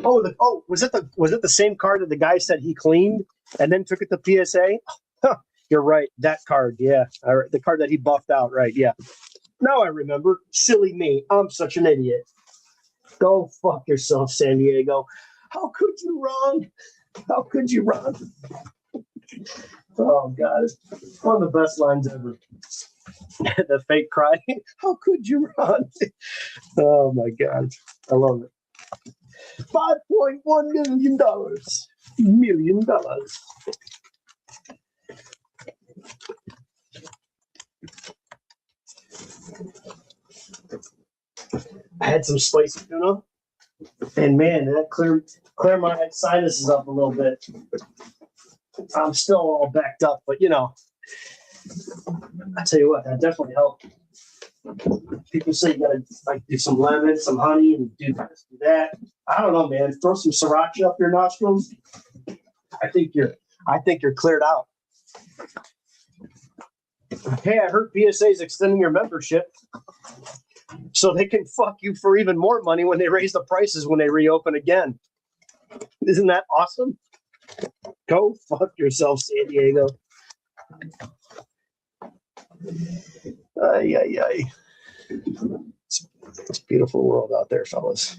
Was it the same card that the guy said he cleaned and then took it to PSA? You're right. That card, yeah. The card that he buffed out, right? Yeah. Now I remember. Silly me. I'm such an idiot. Go fuck yourself, San Diego. How could you run? How could you run? Oh God, it's one of the best lines ever. The fake cry. How could you run? Oh my God, I love it. $5.1 million. $1 million. I had some spicy tuna, and man, that cleared my sinuses up a little bit. I'm still all backed up, but I tell you what, that definitely helped. People say you gotta do some lemon, some honey, and do this, do that. I don't know, man. Throw some sriracha up your nostrils. I think you're cleared out. Hey, I heard PSA is extending your membership so they can fuck you for even more money when they raise the prices when they reopen again. Isn't that awesome? Go fuck yourself, San Diego. Ay, ay, ay. It's a beautiful world out there, fellas.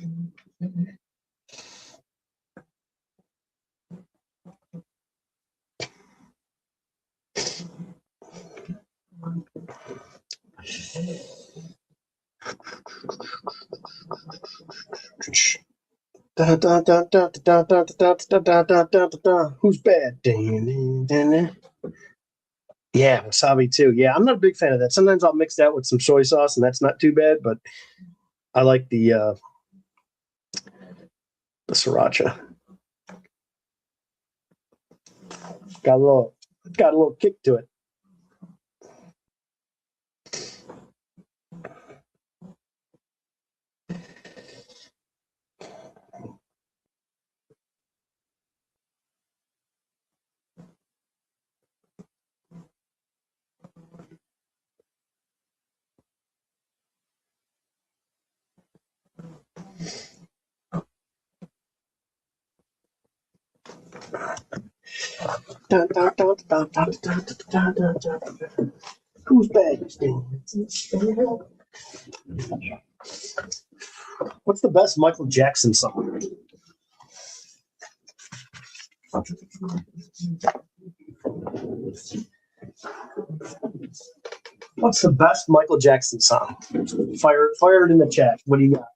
Who's bad? Yeah, wasabi too. Yeah, I'm not a big fan of that. Sometimes I'll mix that with some soy sauce, and that's not too bad. But I like the sriracha. Got a little kick to it. Who's bad? What's the best Michael Jackson song? What's the best Michael Jackson song? Fire it in the chat. What do you got?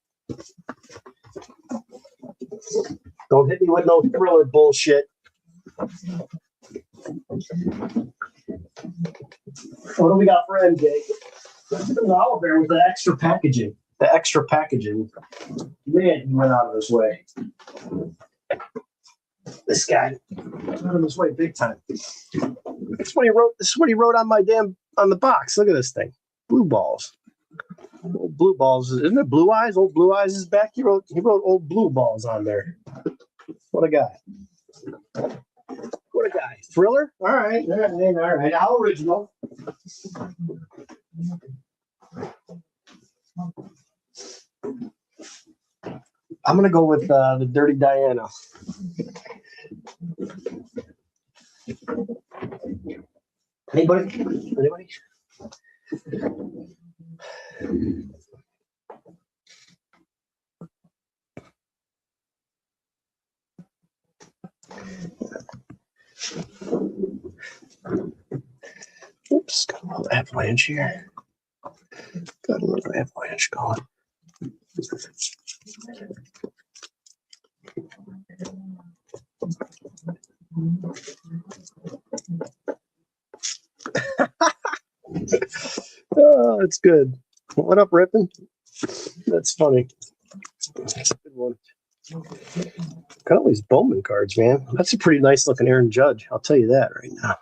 Don't hit me with no Thriller bullshit. What do we got for MJ? The olive bear with the extra packaging. The extra packaging. Man, he went out of his way. This guy went out of his way big time. That's what he wrote. This is what he wrote on on the box. Look at this thing. Blue balls. Old blue balls. Isn't it Blue Eyes? Old Blue Eyes is back. He wrote old blue balls on there. What a guy. What a guy. Thriller? All right. How original. I'm going to go with the Dirty Diana. Anybody? Oops, got a little avalanche here. Got a little avalanche going. Oh, it's good. What up, Rippin'? That's funny. That's a good one. Got all these Bowman cards, man. That's a pretty nice looking Aaron Judge. I'll tell you that right now.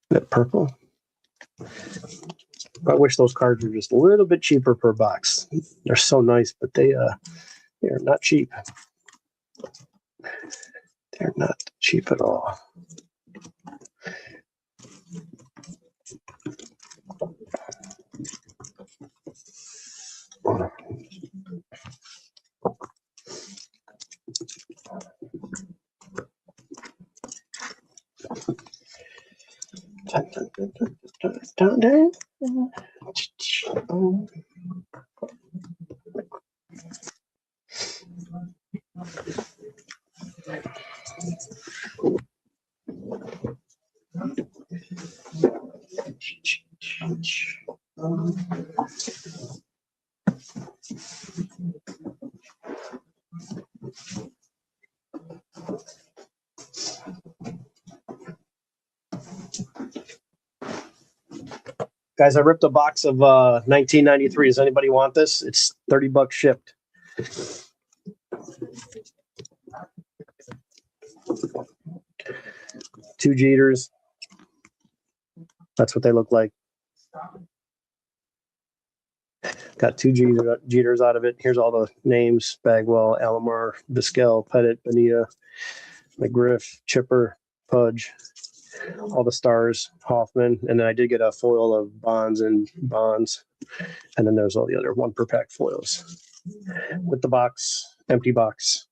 That purple. I wish those cards were just a little bit cheaper per box. They're so nice, but they're not cheap. They're not cheap at all. Guys, I ripped a box of 1993. Does anybody want this? It's $30 shipped. Two Jeters. That's what they look like. Got two Jeters out of it. Here's all the names: Bagwell, Alomar, Vizquel, Pettit, Bonita, McGriff, Chipper, Pudge, all the stars, Hoffman, and then I did get a foil of Bonds, and then there's all the other 1 per pack foils. With the box, empty box,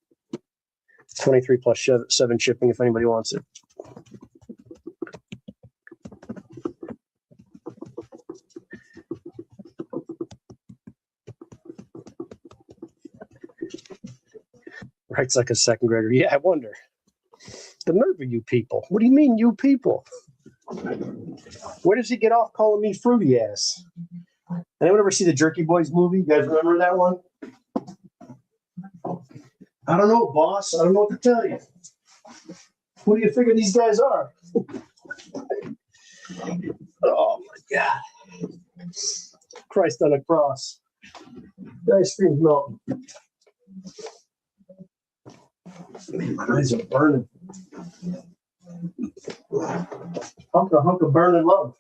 23 plus 7 shipping if anybody wants it. Writes like a second grader. Yeah, I wonder. The nerve of you people. What do you mean, you people? Where does he get off calling me fruity ass? Anyone ever see the Jerky Boys movie? You guys remember that one? I don't know, boss. I don't know what to tell you. Who do you figure these guys are? Oh, my God. Christ on a cross. The ice cream's melting. My eyes are burning. Hunk of burning love.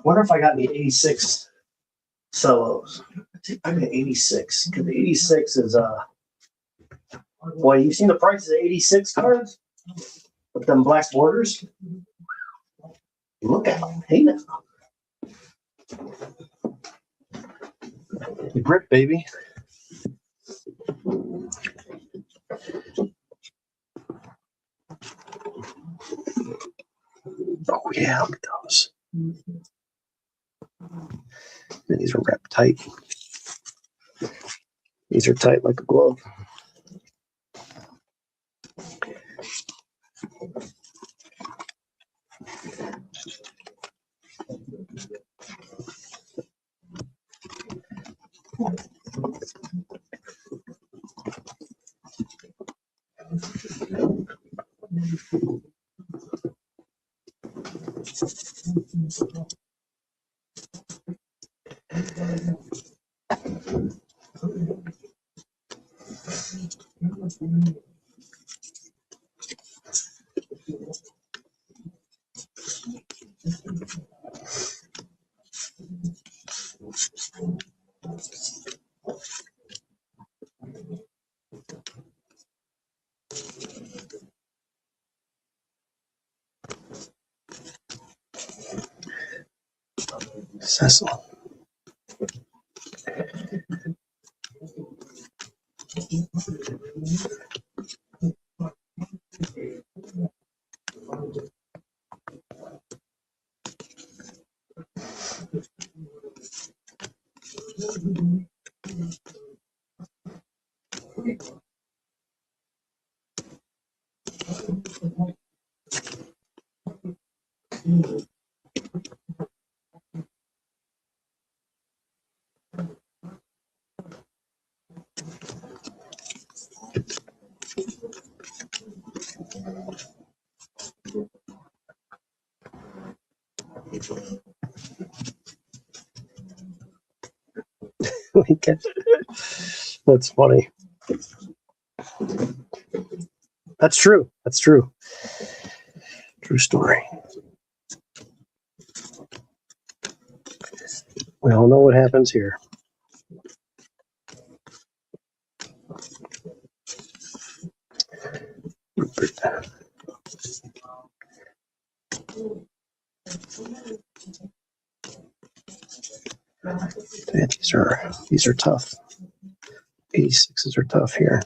Wonder if I got the 86 solos. I got 86. Because the 86 is boy, you seen the prices of 86 cards? With them black borders? Look at them. Hey now. The grip, baby. Oh yeah, look at those. And these are wrapped tight. These are tight like a glove. Cecil. That's funny. That's true. That's true. True story. We all know what happens here. Yeah, these are tough. 86s are tough here.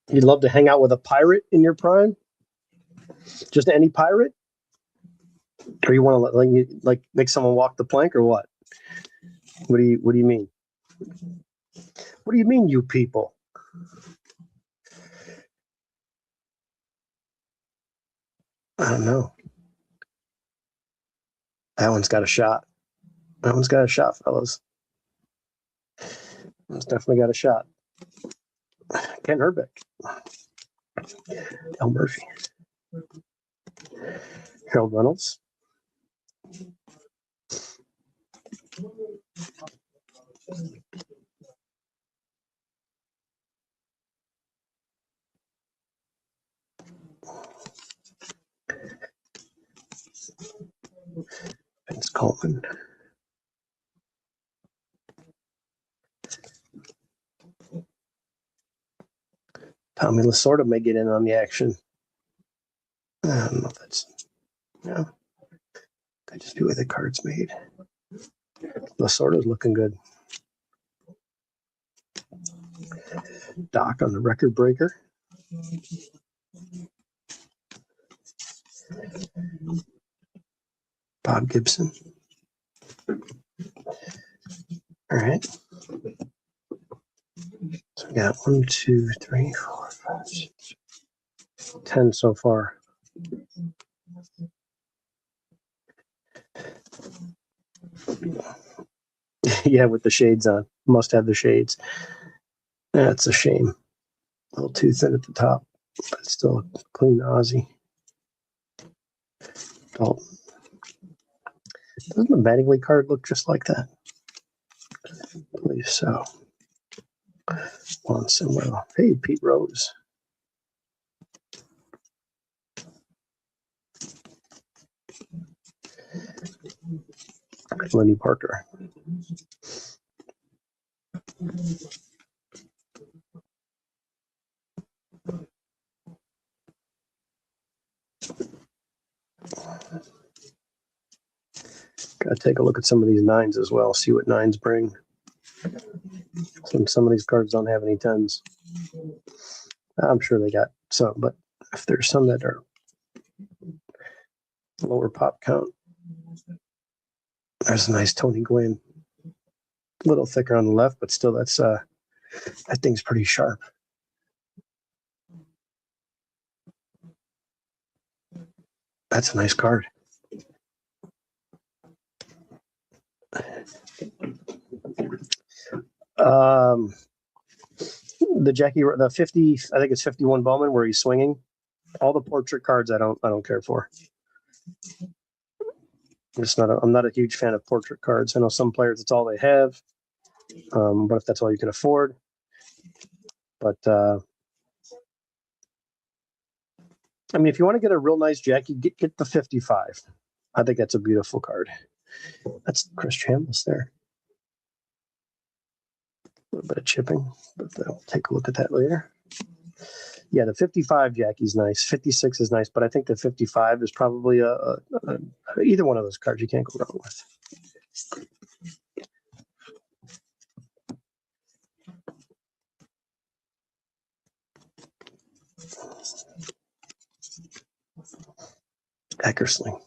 You'd love to hang out with a pirate in your prime? Just any pirate? Or you want to like make someone walk the plank or what? What do you mean? What do you mean, you people? I don't know. That one's got a shot. That one's got a shot, fellas. It's definitely got a shot. Ken Herbeck. Del Murphy. Harold Reynolds. Vince Coleman. Tommy Lasorda may get in on the action. I don't know if that's, yeah. Could just be where the card's made. Lasorda's looking good. Doc on the record breaker. Bob Gibson. All right. So we got 1, 2, 3, 4, 5, 6, 10 so far. Yeah, with the shades on. Must have the shades. That's a shame. A little too thin at the top, but still a clean Aussie. Dalton. Doesn't the Mattingly card look just like that? I believe so. Well, hey, Pete Rose. Lenny Parker. Gotta take a look at some of these 9s as well, see what 9s bring. Some of these cards don't have any 10s. I'm sure they got some, but if there's some that are lower pop count, there's a nice Tony Gwynn. A little thicker on the left, but still that thing's pretty sharp. That's a nice card. The Jackie, the 50, I think it's 51 Bowman where he's swinging. All the portrait cards I don't care for. I'm not a huge fan of portrait cards. I know some players it's all they have, but if that's all you can afford. But I mean, if you want to get a real nice Jackie, get the 55. I think that's a beautiful card. That's Chris Chambliss there. A little bit of chipping, but we'll take a look at that later. Yeah, the 55 Jackie's nice. 56 is nice, but I think the 55 is probably either one of those cards you can't go wrong with. Eckersling.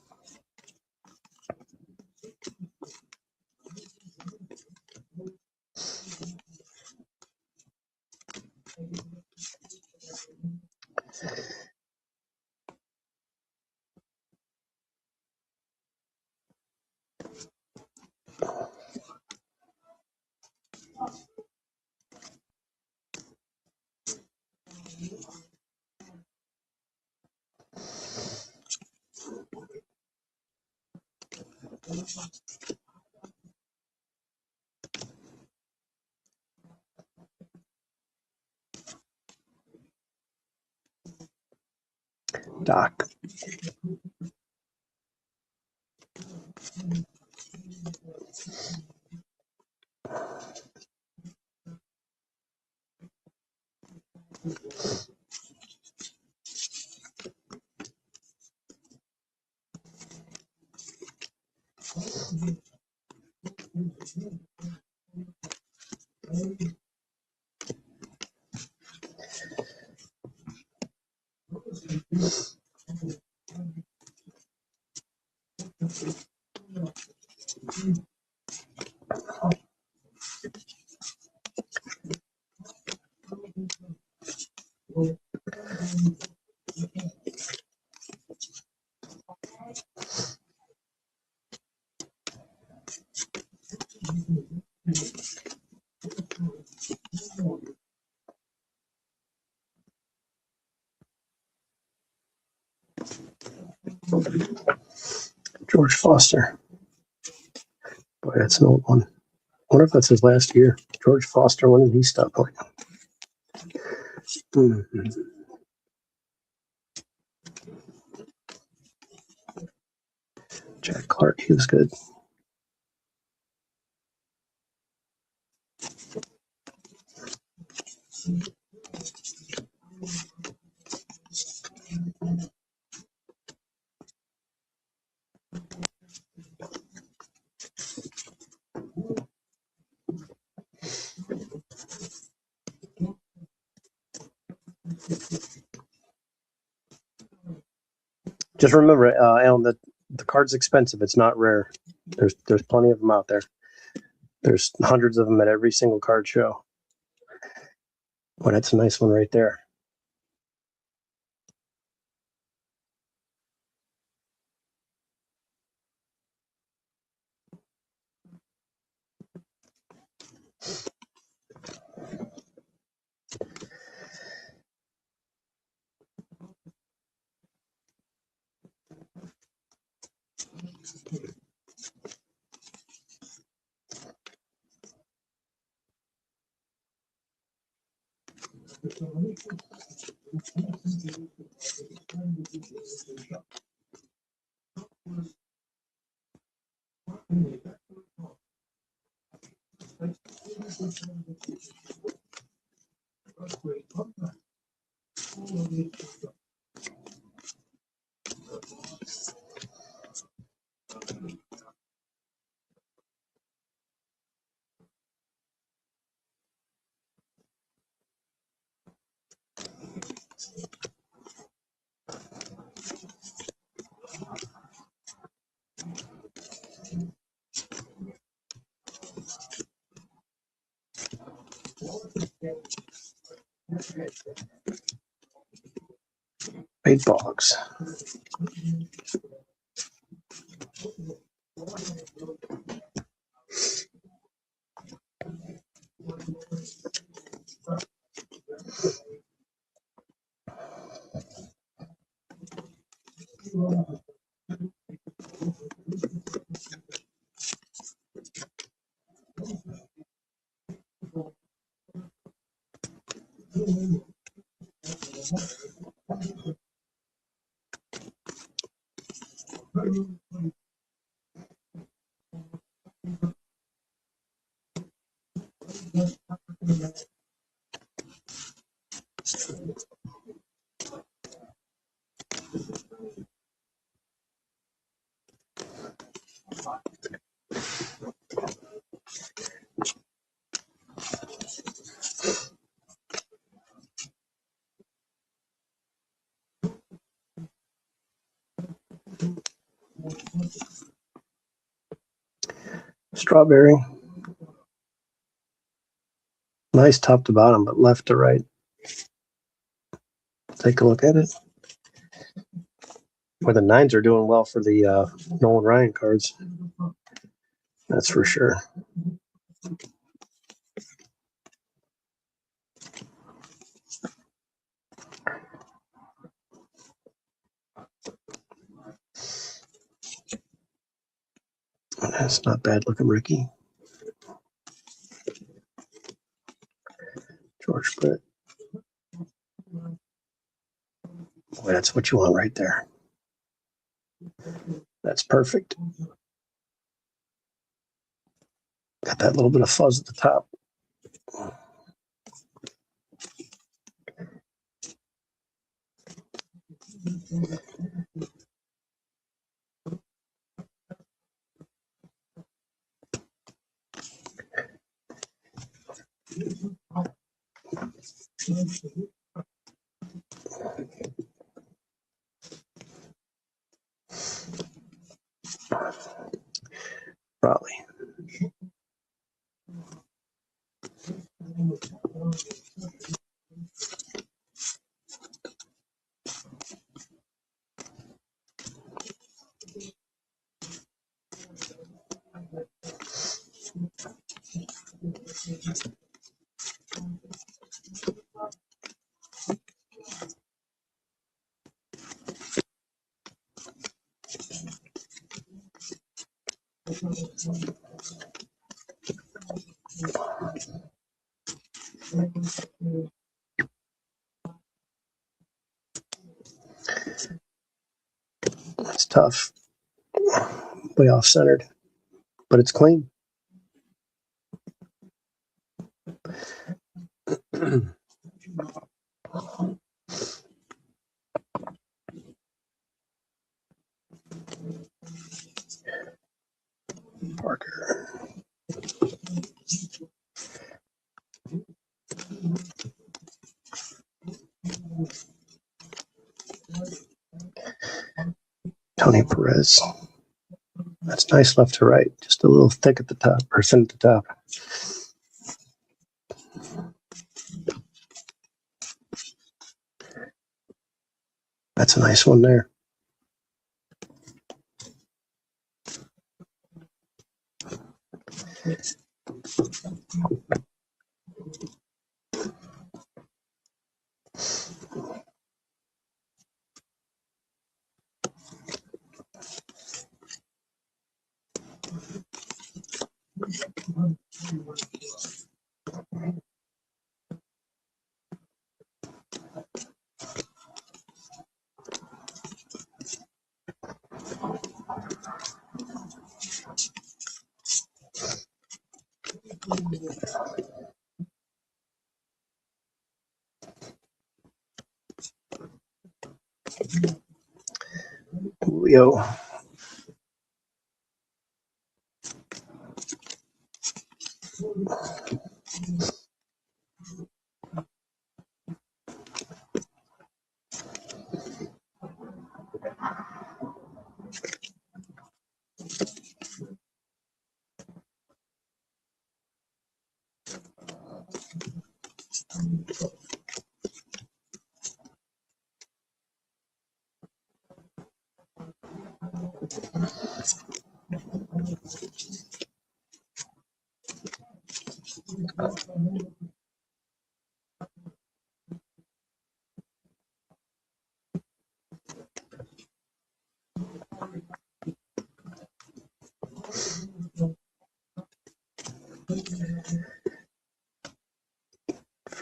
Doc. George Foster. Boy, that's an old one. I wonder if that's his last year. George Foster, when did he stop playing? Mm-hmm. Jack Clark, he was good. Just remember, Alan, that the card's expensive. It's not rare. There's plenty of them out there. There's hundreds of them at every single card show. Well, that's a nice one right there. Big box. Strawberry. Nice top to bottom, but left to right. Take a look at it. Well, the 9s are doing well for the Nolan Ryan cards. That's for sure. That's not bad looking, Ricky. George Brett. Boy, that's what you want right there. That's perfect. Got that little bit of fuzz at the top. Probably. It's tough. Way off centered, but it's clean. Parker. Tony Perez. That's nice left to right. Just a little thick at the top, or thin at the top. That's a nice one there. Julio.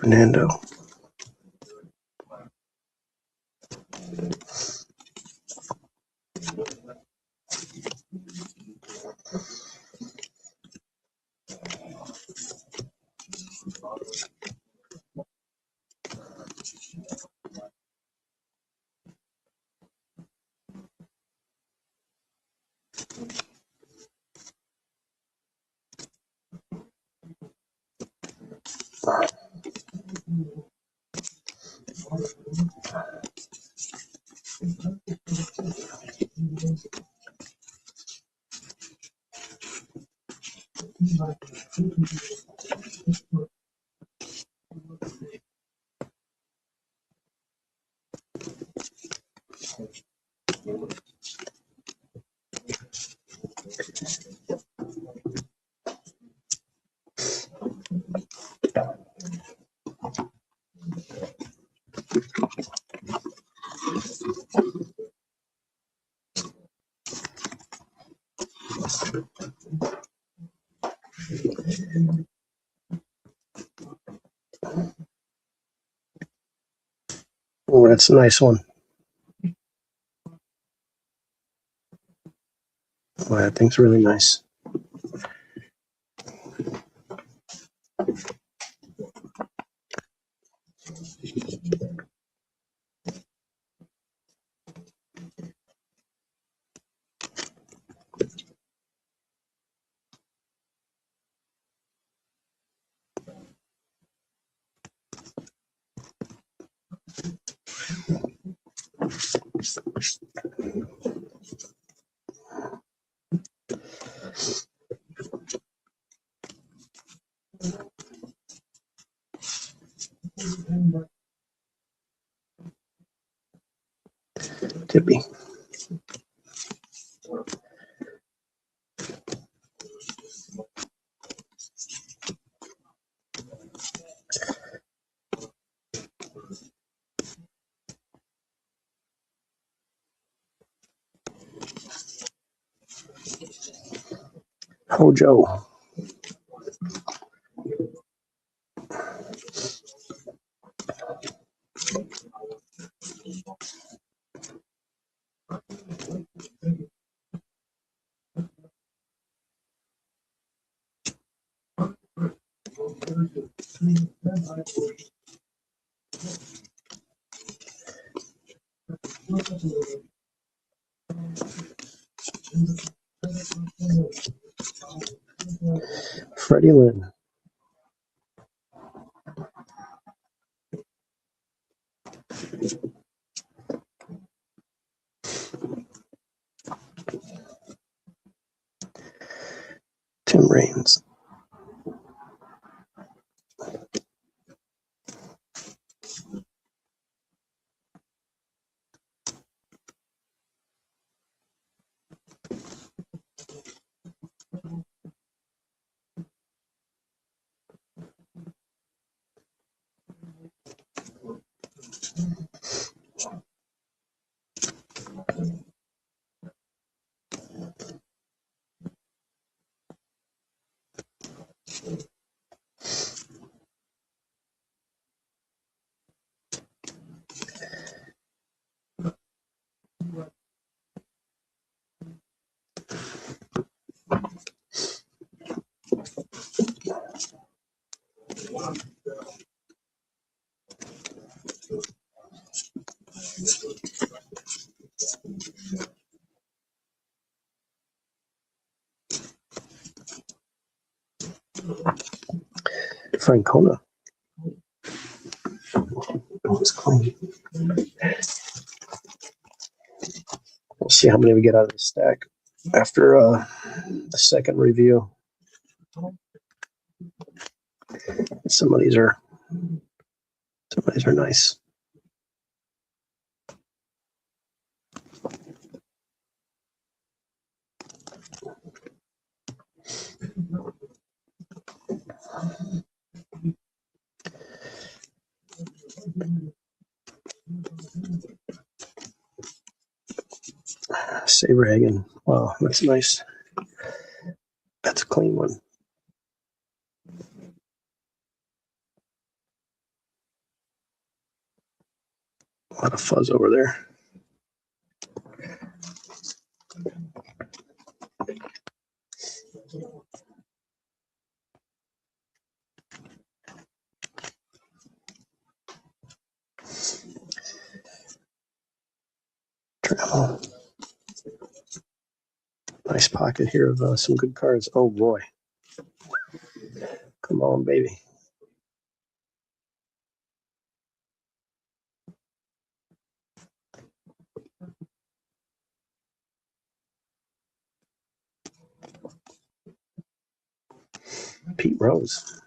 Fernando. Oh, that's a nice one. Oh, that thing's really nice. Tippy. Hojo. Freddie Lynn. Tim Raines. Francona. Oh, it's clean. We'll see how many we get out of the stack after the second review. Some of these are nice. Saberhagen. Wow, that's nice. That's a clean one. lot of fuzz over there. Travel. Nice pocket here of some good cards. Oh boy. Come on, baby. Pete Rose.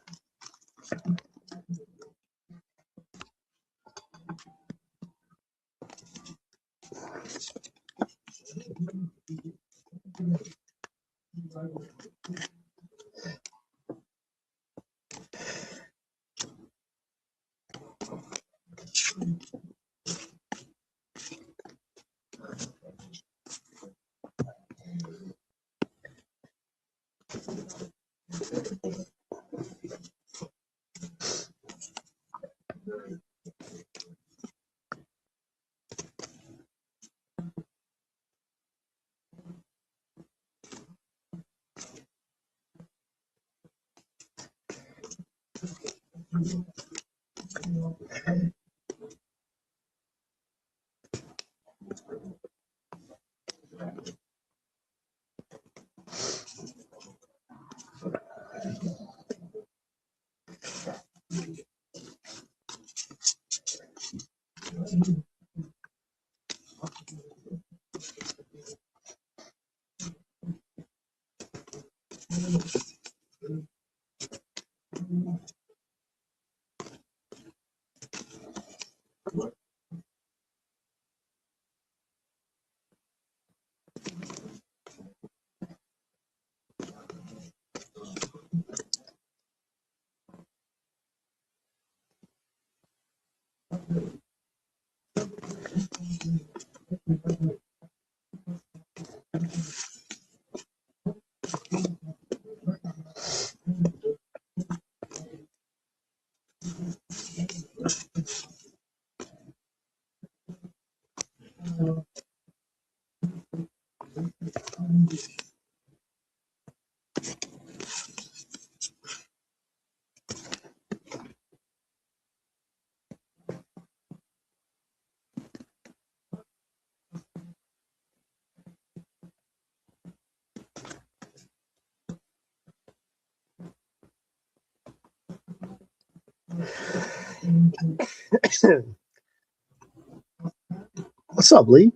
What's up, Lee?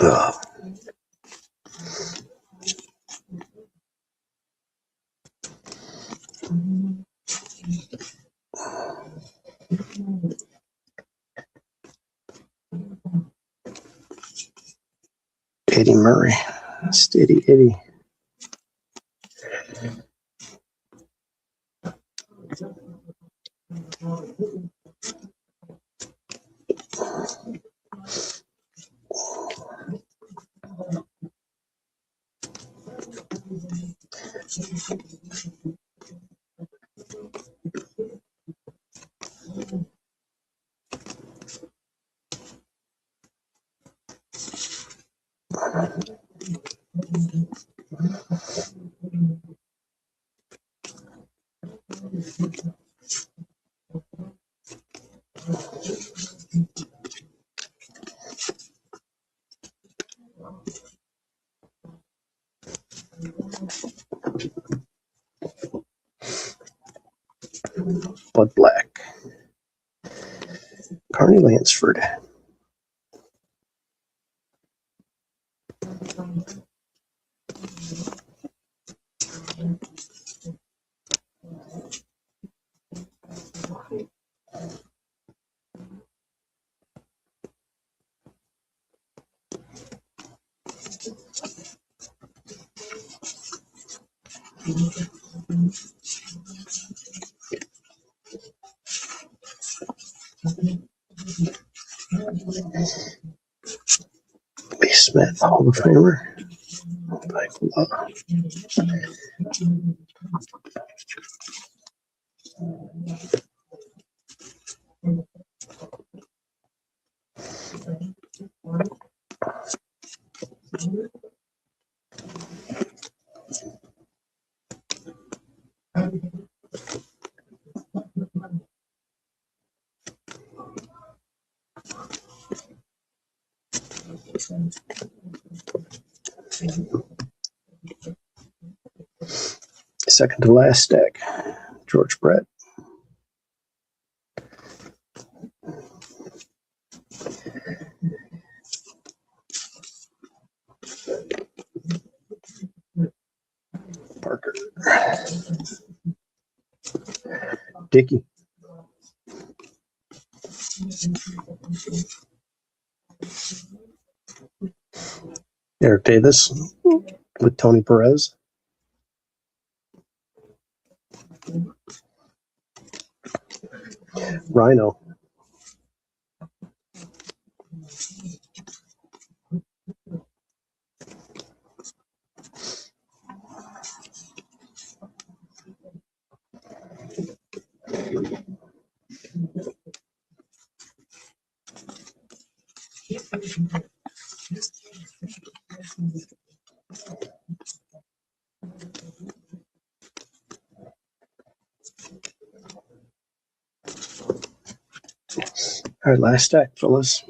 Ugh. Eddie Murray. Steady Eddie. Bud Black. Carney Lansford. B. Smith, Hall of Famer. Second to last stack, George Brett. Parker. Dickey. Eric Davis with Tony Perez. Rhino. All right, last stack, fellas.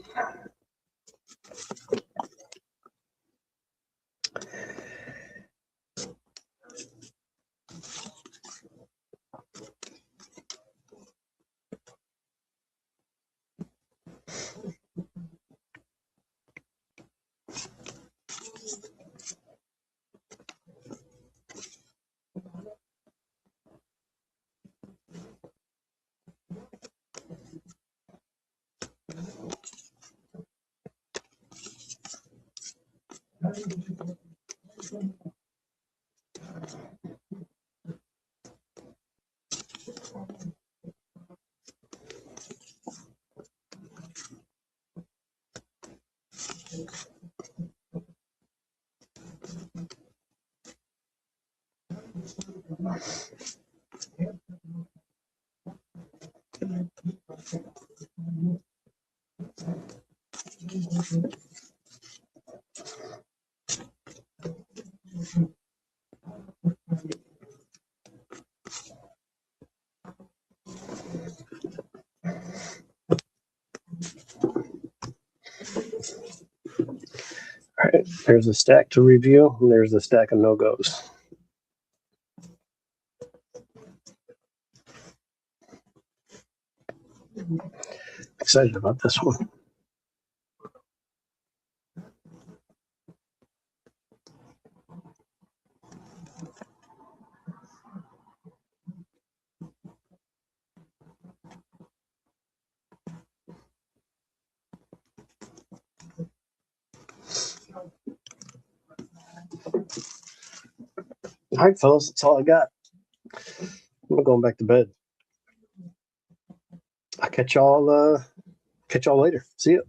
All right, there's a stack to review, and there's a stack of no-goes. Excited about this one. All right, fellas, that's all I got. I'm going back to bed. I'll catch y'all later. See ya.